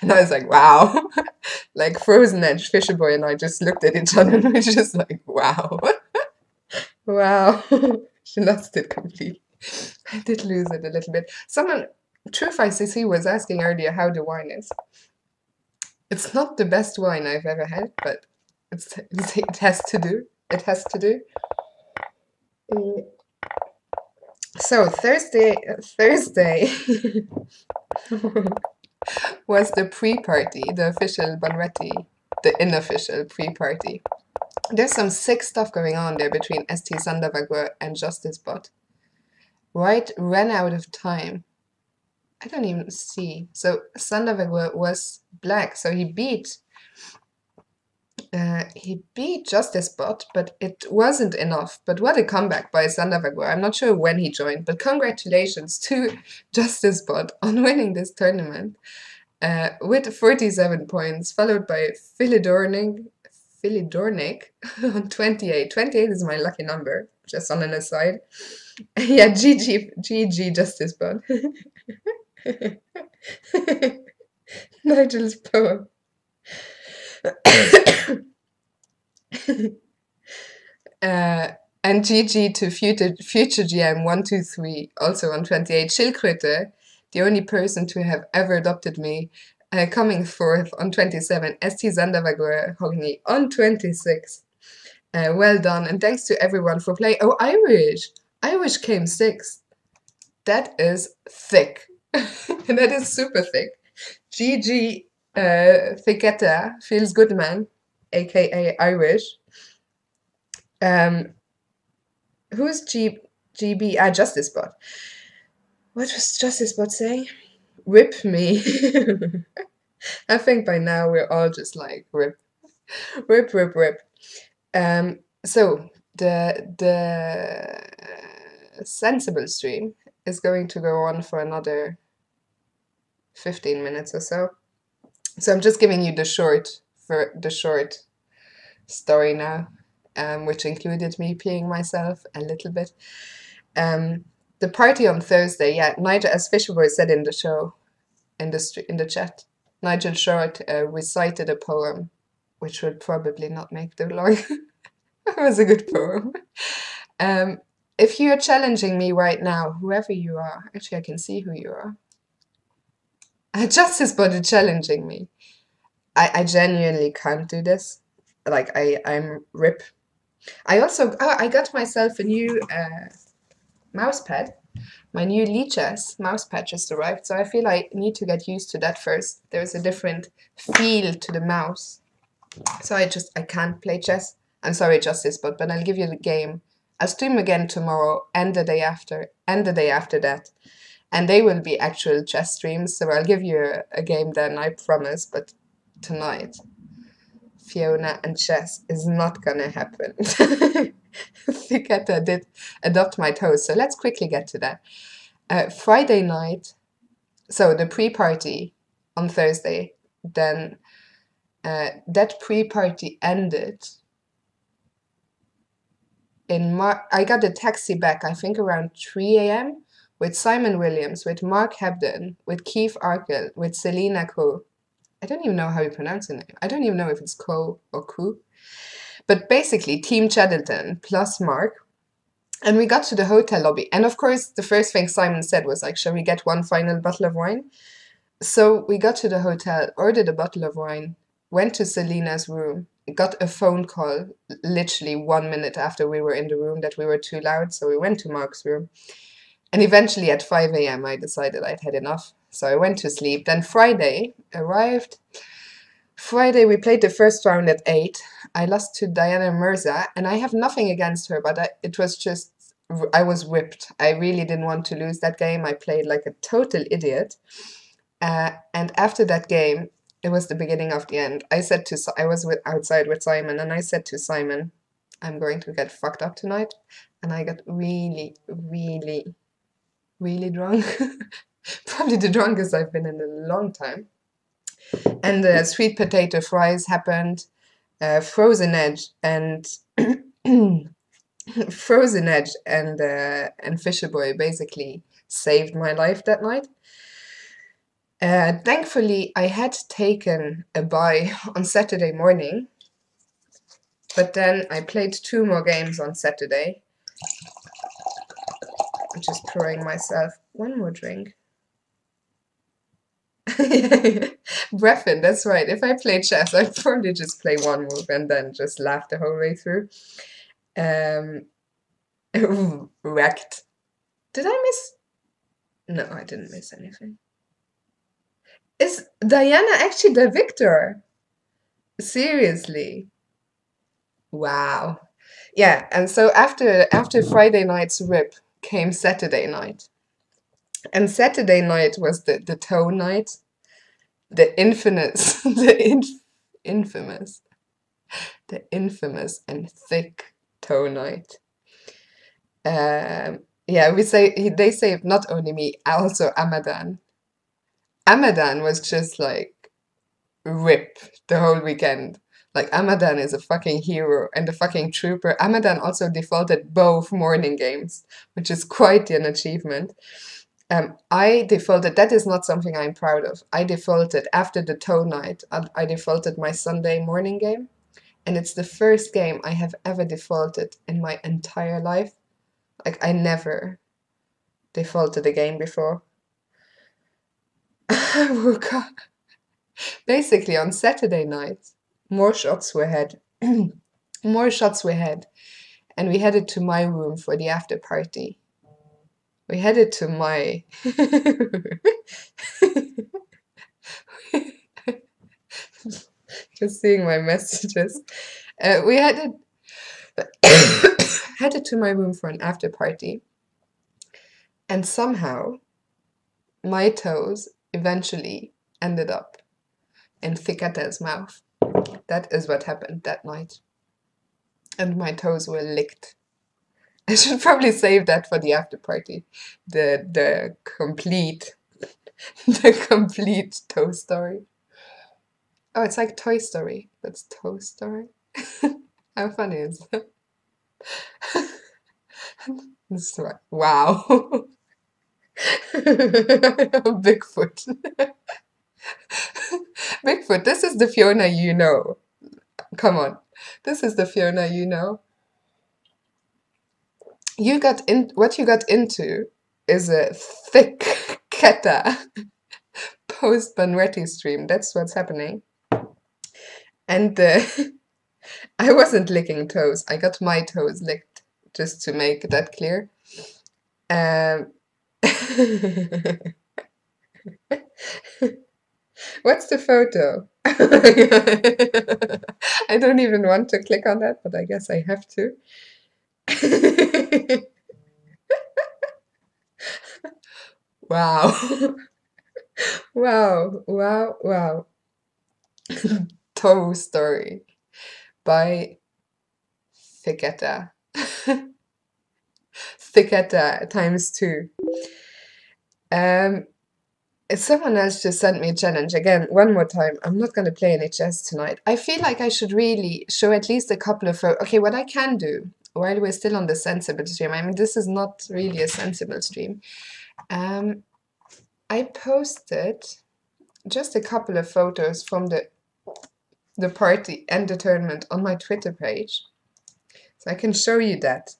And I was like, wow. Like Frozen Edge, Fisherboy and I just looked at each other and we were just like, wow. Wow. She lost it completely. I did lose it a little bit. Someone, Truth ICC was asking earlier how the wine is. It's not the best wine I've ever had, but it has to do. It has to do. So Thursday was the pre-party, the official Bunratty, the unofficial pre-party. There's some sick stuff going on there between ST Sandavagur and Justice Bot. White ran out of time. I don't even see. So Sandavagur was black, so he beat Justice Bot, but it wasn't enough. But what a comeback by Sandavagur. I'm not sure when he joined, but congratulations to Justice Bot on winning this tournament with 47 points, followed by Philidornik on 28. 28 is my lucky number, just on an aside. Yeah, GG Justice Bot. Nigel's poem. And GG to future GM 123, also on 28. Schildkröte, the only person to have ever adopted me, coming forth on 27. ST Sandavagur Hogni on 26. Well done, and thanks to everyone for playing. Oh, Irish came 6th. That is thick. That is super thick. GG Thicchetta, feels good man, aka Irish. Who's GB? Justice Bot. What was Justice Bot saying? Rip me. I think by now we're all just like rip. So the sensible stream is going to go on for another 15 minutes or so. So I'm just giving you the short story now, which included me peeing myself a little bit. The party on Thursday, yeah, Nigel, as Fisherboy said in the show, in the chat, Nigel Short recited a poem, which would probably not make the log. It was a good poem. If you're challenging me right now, whoever you are, actually I can see who you are. Justice Body challenging me. I genuinely can't do this. Like I'm rip. I got myself a new mouse pad. My new Lichess mouse pad just arrived, so I feel I need to get used to that first. There's a different feel to the mouse. So I can't play chess. I'm sorry, Justice, but I'll give you the game. I'll stream again tomorrow and the day after and the day after that. And they will be actual chess streams, so I'll give you a game then, I promise. But tonight, Fiona and chess is not gonna happen. Thicchetta did adopt my toes, so let's quickly get to that. Friday night, so the pre-party on Thursday, then That pre-party ended in I got a taxi back, I think around 3 a.m. with Simon Williams, with Mark Hebden, with Keith Arkell, with Selena Ko. I don't even know how you pronounce the name. I don't even know if it's Ko or Ku. But basically, Team Cheddleton plus Mark. And we got to the hotel lobby. And of course, the first thing Simon said was like, shall we get one final bottle of wine? So we got to the hotel, ordered a bottle of wine, went to Selena's room, got a phone call literally 1 minute after we were in the room that we were too loud. So we went to Mark's room. And eventually at 5 a.m. I decided I'd had enough. So I went to sleep. Then Friday arrived. Friday we played the first round at 8. I lost to Diana Mirza, and I have nothing against her, but it was just, I was whipped. I really didn't want to lose that game. I played like a total idiot. And after that game, it was the beginning of the end. I was outside with Simon, and I said to Simon, I'm going to get fucked up tonight. And I got really, really, really drunk. Probably the drunkest I've been in a long time. And the sweet potato fries happened. Frozen Edge and Frozen Edge and Fisher Boy basically saved my life that night. Thankfully, I had taken a bye on Saturday morning, but then I played 2 more games on Saturday. I'm just pouring myself one more drink. Breathin', that's right. If I played chess, I'd probably just play one move and then just laugh the whole way through. Wrecked. Did I miss? No, I didn't miss anything. Is Diana actually the victor? Seriously? Wow. Yeah, and so after Friday night's rip came Saturday night. And Saturday night was the toe night. The infamous, infamous and thick toe night. Yeah, they say not only me, also Amadan. Amadan was just like rip the whole weekend. Like Amadan is a fucking hero and a fucking trooper. Amadan also defaulted both morning games, which is quite an achievement. I defaulted, that is not something I'm proud of. I defaulted after the toe night. I defaulted my Sunday morning game. And it's the first game I have ever defaulted in my entire life. Like, I never defaulted a game before. I woke up. Basically, on Saturday night, more shots were had. More shots were had. And we headed to my room for the after party. We headed to my... Just seeing my messages. We headed to my room for an after party. And somehow, my toes eventually ended up in Thicchetta's mouth. That is what happened that night. And my toes were licked. I should probably save that for the after party. The complete toe story. Oh, it's like Toy Story. That's Toe Story. How funny is that? Wow. Bigfoot. Bigfoot, this is the Fiona you know. Come on. This is the Fiona you know. What you got into is a Thicchetta post Bunratty stream. That's what's happening. And I wasn't licking toes. I got my toes licked, just to make that clear. What's the photo? I don't even want to click on that, but I guess I have to. Wow. Wow. Toe Story by Thicchetta. Thicchetta times 2. Someone else just sent me a challenge again, one more time. I'm not going to play any chess tonight. I feel like I should really show at least a couple of okay, what I can do while we're still on the sensible stream. I mean, this is not really a sensible stream. I posted just a couple of photos from the party and the tournament on my Twitter page. So I can show you that.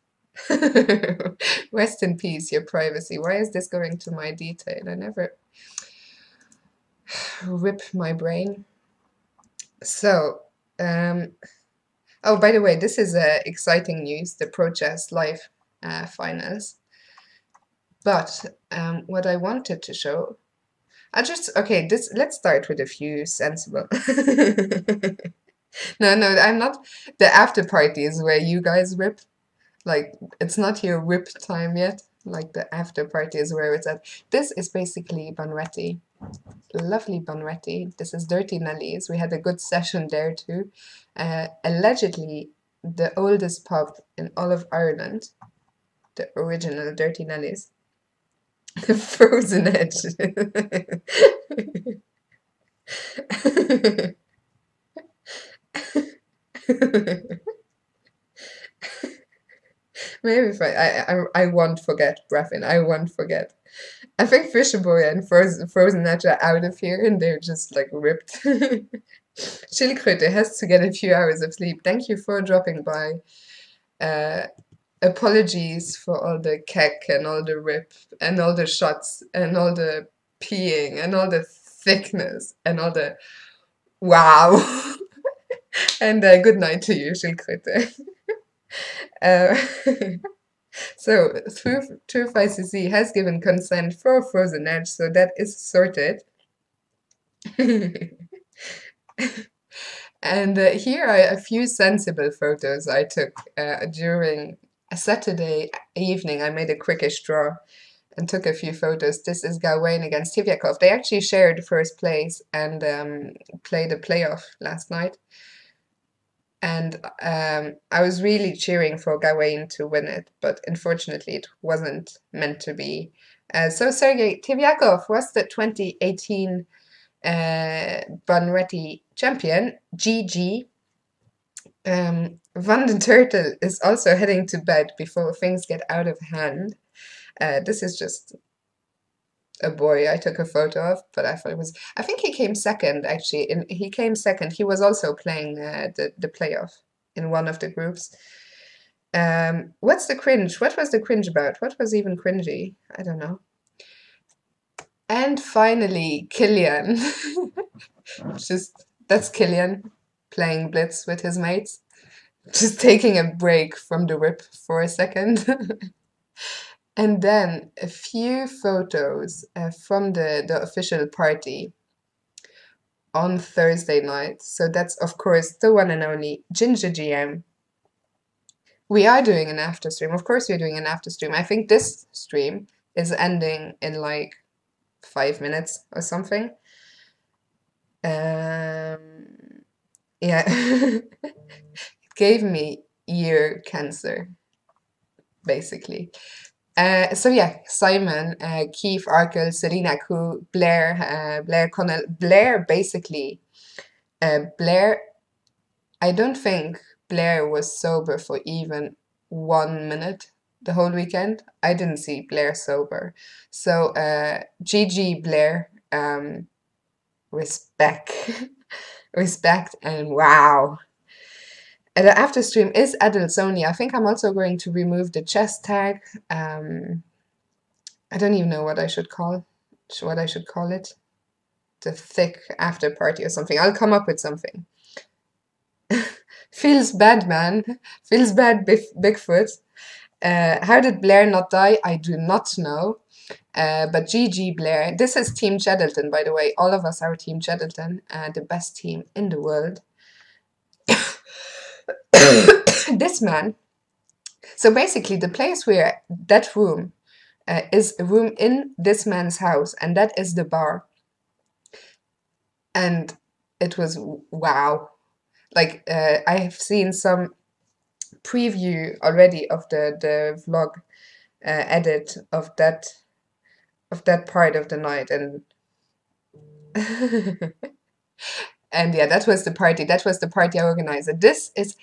Rest in peace, your privacy. Why is this going to my detail? I never rip my brain. So, oh, by the way, this is exciting news, the Pro Chess Live finals. But what I wanted to show, okay, let's start with a few sensible. No, I'm not. The after party is where you guys rip. Like, it's not your whip time yet. Like, the after party is where it's at. This is basically Bunratty. Lovely Bunratty. This is Dirty Nellies. We had a good session there too. Allegedly, the oldest pub in all of Ireland. The original Dirty Nellies. The Frozen Edge. Maybe if I won't forget, Braffin. I won't forget. I think Fisher Boy and Frozen Edge are out of here and they're just like ripped. Schildkröte has to get a few hours of sleep. Thank you for dropping by. Apologies for all the keck and all the rip and all the shots and all the peeing and all the thickness and all the wow. And good night to you, Schildkröte. So, True THICC has given consent for Frozen Edge, so that is sorted. And here are a few sensible photos I took during a Saturday evening. I made a quickish draw and took a few photos. This is Gawain against Tiviakov. They actually shared first place and played a playoff last night. And I was really cheering for Gawain to win it, but unfortunately it wasn't meant to be. So Sergei Tiviakov was the 2018 Bunratty champion. GG. Van den Turtle is also heading to bed before things get out of hand. This is just a boy I took a photo of, but I thought it was. I think he came second actually. He came second. He was also playing the playoff in one of the groups. What's the cringe? What was the cringe about? What was even cringy? I don't know. And finally, Killian. That's Killian playing Blitz with his mates. Just taking a break from the whip for a second. And then a few photos from the official party on Thursday night. So that's, of course, the one and only Ginger GM. We are doing an after stream. Of course we're doing an after stream. I think this stream is ending in like 5 minutes or something. Yeah. It gave me ear cancer, basically. So yeah, Simon, Keith Arkell, Selena Koo, Blair Connell. Blair basically, Blair, I don't think Blair was sober for even 1 minute the whole weekend. I didn't see Blair sober. So GG Blair, respect. Respect and wow. The after stream is adults only. I think I'm also going to remove the chess tag. I don't even know what I should call it. The thick after party or something. I'll come up with something. Feels bad, man. Feels bad, Bigfoot. How did Blair not die? I do not know. But GG Blair. This is Team Cheddleton, by the way. All of us are Team Cheddleton, the best team in the world. This man. So basically, the place where that room is a room in this man's house, and that is the bar. And it was wow. Like I have seen some preview already of the vlog edit of that part of the night, and And yeah, that was the party. That was the party organizer. This is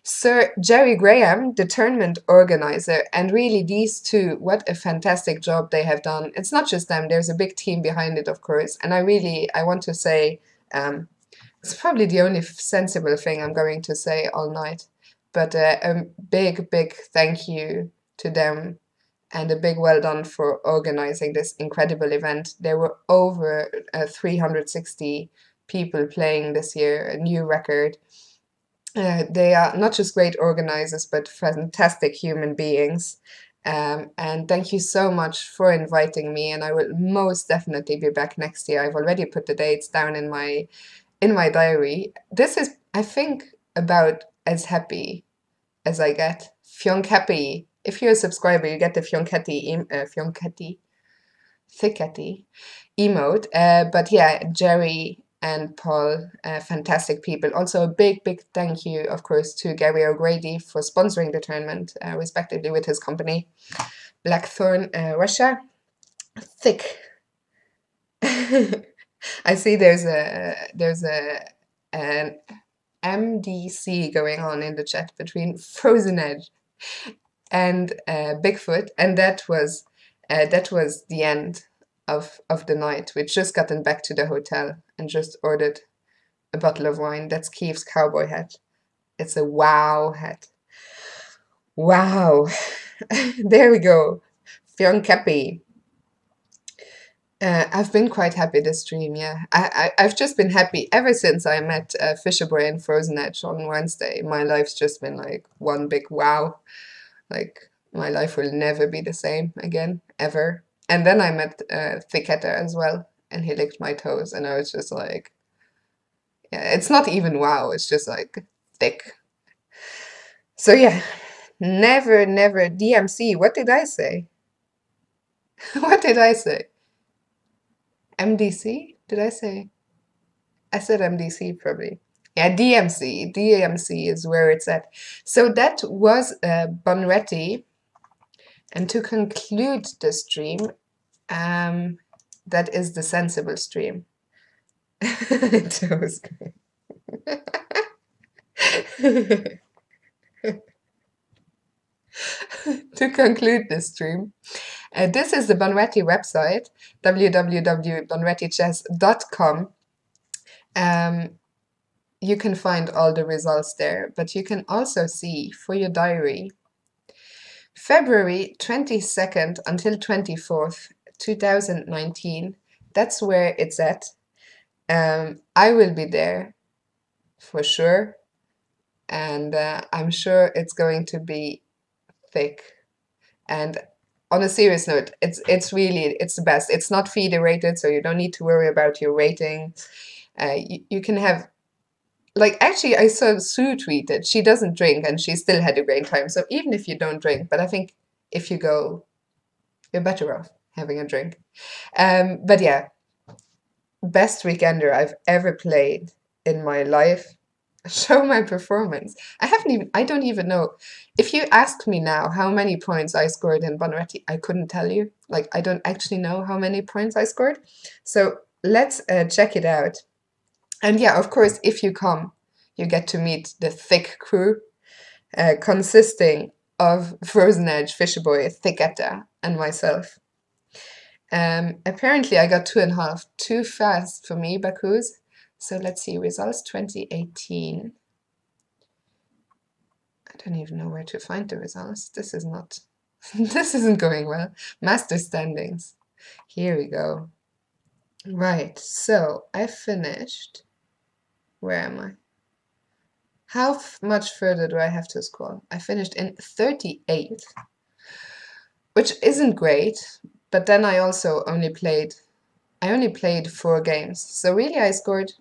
Sir Jerry Graham, the tournament organizer. And really, these two, what a fantastic job they have done. It's not just them, there's a big team behind it, of course. And I want to say, it's probably the only sensible thing I'm going to say all night. But a big, big thank you to them and a big well done for organizing this incredible event. There were over 360 people playing this year, a new record. They are not just great organizers, but fantastic human beings. And thank you so much for inviting me. And I will most definitely be back next year. I've already put the dates down in my diary. This is, I think, about as happy as I get. Fionchetta. If you're a subscriber, you get the Thicchetta emote. But yeah, Jerry and Paul, fantastic people. Also, a big, big thank you, of course, to Gary O'Grady for sponsoring the tournament, respectively with his company, Blackthorn Russia. THICC. I see there's an MDC going on in the chat between Frozen Edge and Bigfoot, and that was the end of the night. We'd just gotten back to the hotel and just ordered a bottle of wine. That's Keith's cowboy hat. It's a wow hat. Wow. There we go. Fionchetta. I've been quite happy this stream, yeah. I've just been happy ever since I met Fisherboy and Frozen Edge on Wednesday. My life's just been like one big wow. Like, my life will never be the same again, ever. And then I met Thicchetta as well, and he licked my toes, and I was just like, yeah, it's not even wow, it's just like thick. So yeah, never, never DMC. What did I say? What did I say? MDC? Did I say? I said MDC probably. Yeah, DMC. DMC is where it's at. So that was Bunratty. And to conclude the stream, that is the sensible stream. It was great. To conclude this stream, this is the Bunratty website, www.bunrattychess.com. You can find all the results there, but you can also see for your diary February 22nd until 24th, 2019. That's where it's at. I will be there for sure, and I'm sure it's going to be thick. And on a serious note, it's really the best. It's not FIDE rated, so you don't need to worry about your rating. You can have, like, actually I saw Sue tweeted she doesn't drink and she still had a great time. So even if you don't drink, but I think if you go, you're better off having a drink. But yeah, best weekender I've ever played in my life. Show my performance. I don't even know. If you asked me now how many points I scored in Bunratty, I couldn't tell you. Like, I don't actually know how many points I scored. So let's check it out. And yeah, of course, if you come, you get to meet the THICC crew, consisting of Frozen Edge, Fisherboy, Thicchetta, and myself. Apparently, I got 2.5, too fast for me, Bakus. So let's see, results 2018. I don't even know where to find the results. This is not, this isn't going well. Master standings. Here we go. Right, so I finished. Where am I? How much further do I have to scroll? I finished in 38th, which isn't great, but then I only played 4 games. So really I scored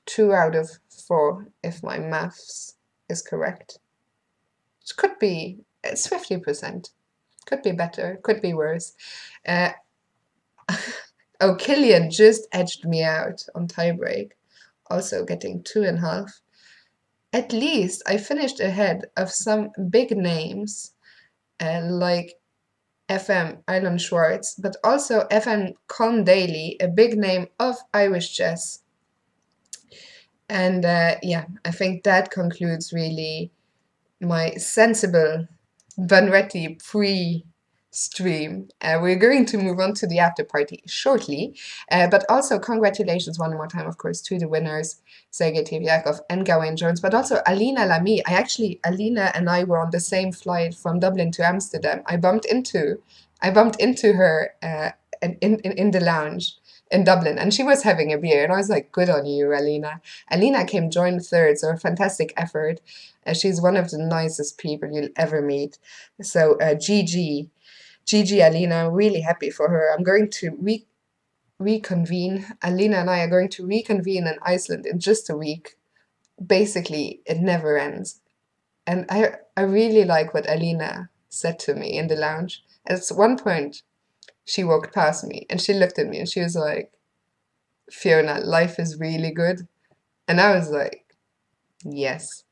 2 out of 4, if my maths is correct. It could be, it's 50%. Could be better, could be worse. Oh, Killian just edged me out on tiebreak, also getting 2.5. At least I finished ahead of some big names, like FM Ireland Schwartz, but also FM Con Daly, a big name of Irish jazz. And yeah, I think that concludes really my sensible Bunratty pre-stream. We're going to move on to the after party shortly, but also congratulations one more time, of course, to the winners, Sergei Tivyakov and Gawain Jones, but also Alina Lamy. Alina and I were on the same flight from Dublin to Amsterdam. I bumped into her in the lounge in Dublin, and she was having a beer, and I was like, "Good on you, Alina." Alina came joined third, so a fantastic effort. She's one of the nicest people you'll ever meet. So Gigi, Alina, I'm really happy for her. I'm going to reconvene. Alina and I are going to reconvene in Iceland in just a week. Basically, it never ends. And I really like what Alina said to me in the lounge. At one point, she walked past me and she looked at me and she was like, "Fiona, life is really good." And I was like, yes.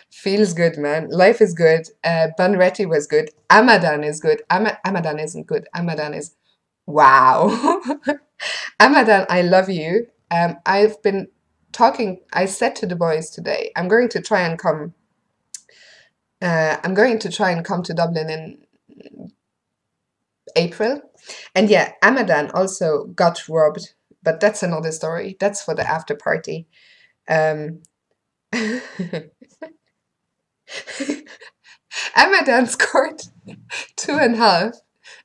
Feels good, man. Life is good. Bunratty was good. Amadan is good. Amadan isn't good. Amadan is wow. Amadan, I love you. I've been talking. I said to the boys today, I'm going to try and come. I'm going to try and come to Dublin in April. And yeah, Amadan also got robbed, but that's another story. That's for the after party. Um, Amadan scored 2.5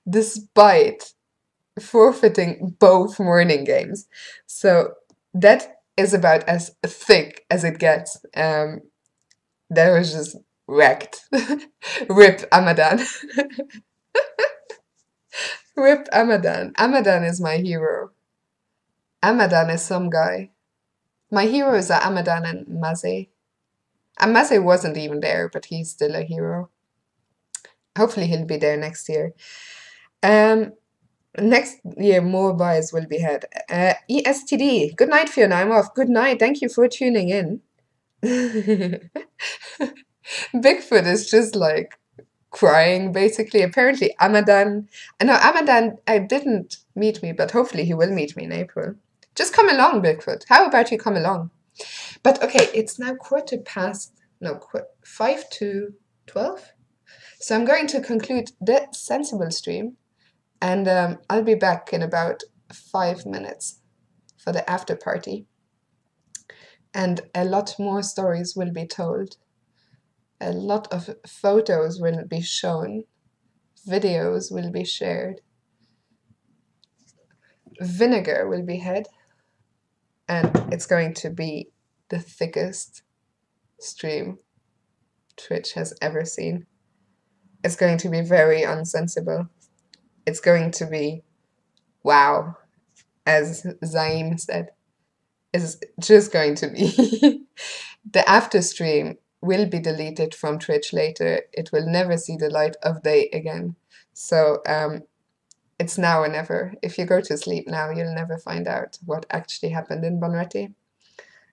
despite forfeiting both morning games. So that is about as thick as it gets. That was just wrecked. Rip Amadan. Rip Amadan. Amadan is my hero. Amadan is some guy. My heroes are Amadan and Maze. And Maze wasn't even there, but he's still a hero. Hopefully he'll be there next year. Next year, more buys will be had. ESTD. Good night, Fiona. I'm off. Good night. Thank you for tuning in. Bigfoot is just like crying, basically. Apparently, Amadan. I know Amadan didn't meet me, but hopefully he will meet me in April. Just come along, Bigfoot. How about you come along? But okay, it's now 5 to 12. So I'm going to conclude the sensible stream. And I'll be back in about 5 minutes for the after party. And a lot more stories will be told. A lot of photos will be shown. Videos will be shared. Vinegar will be had. And it's going to be the thickest stream Twitch has ever seen. It's going to be very unsensible. It's going to be wow, as Zaim said. It's just going to be. The after stream will be deleted from Twitch later. It will never see the light of day again. So it's now or never. If you go to sleep now, you'll never find out what actually happened in Bunratty.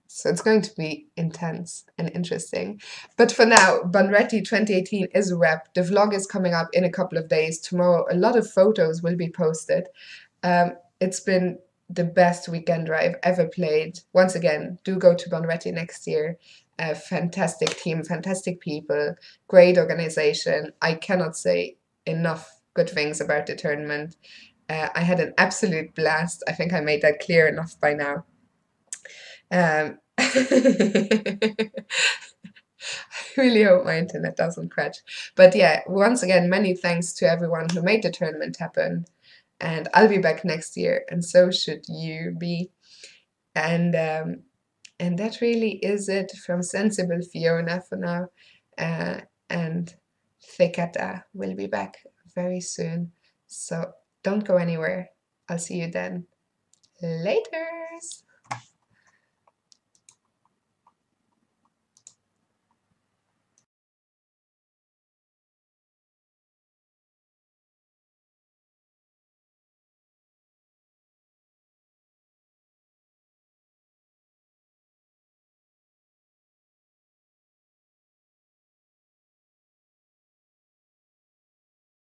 So it's going to be intense and interesting. But for now, Bunratty 2018 is a wrap. The vlog is coming up in a couple of days. Tomorrow, a lot of photos will be posted. It's been the best weekend drive ever played. Once again, do go to Bunratty next year. A fantastic team, fantastic people, great organization. I cannot say enough good things about the tournament. I had an absolute blast. I think I made that clear enough by now. I really hope my internet doesn't crash. But yeah, once again, many thanks to everyone who made the tournament happen. And I'll be back next year, and so should you be. And that really is it from Sensible Fiona for now. And Thicchetta will be back very soon. So don't go anywhere. I'll see you then. Laters!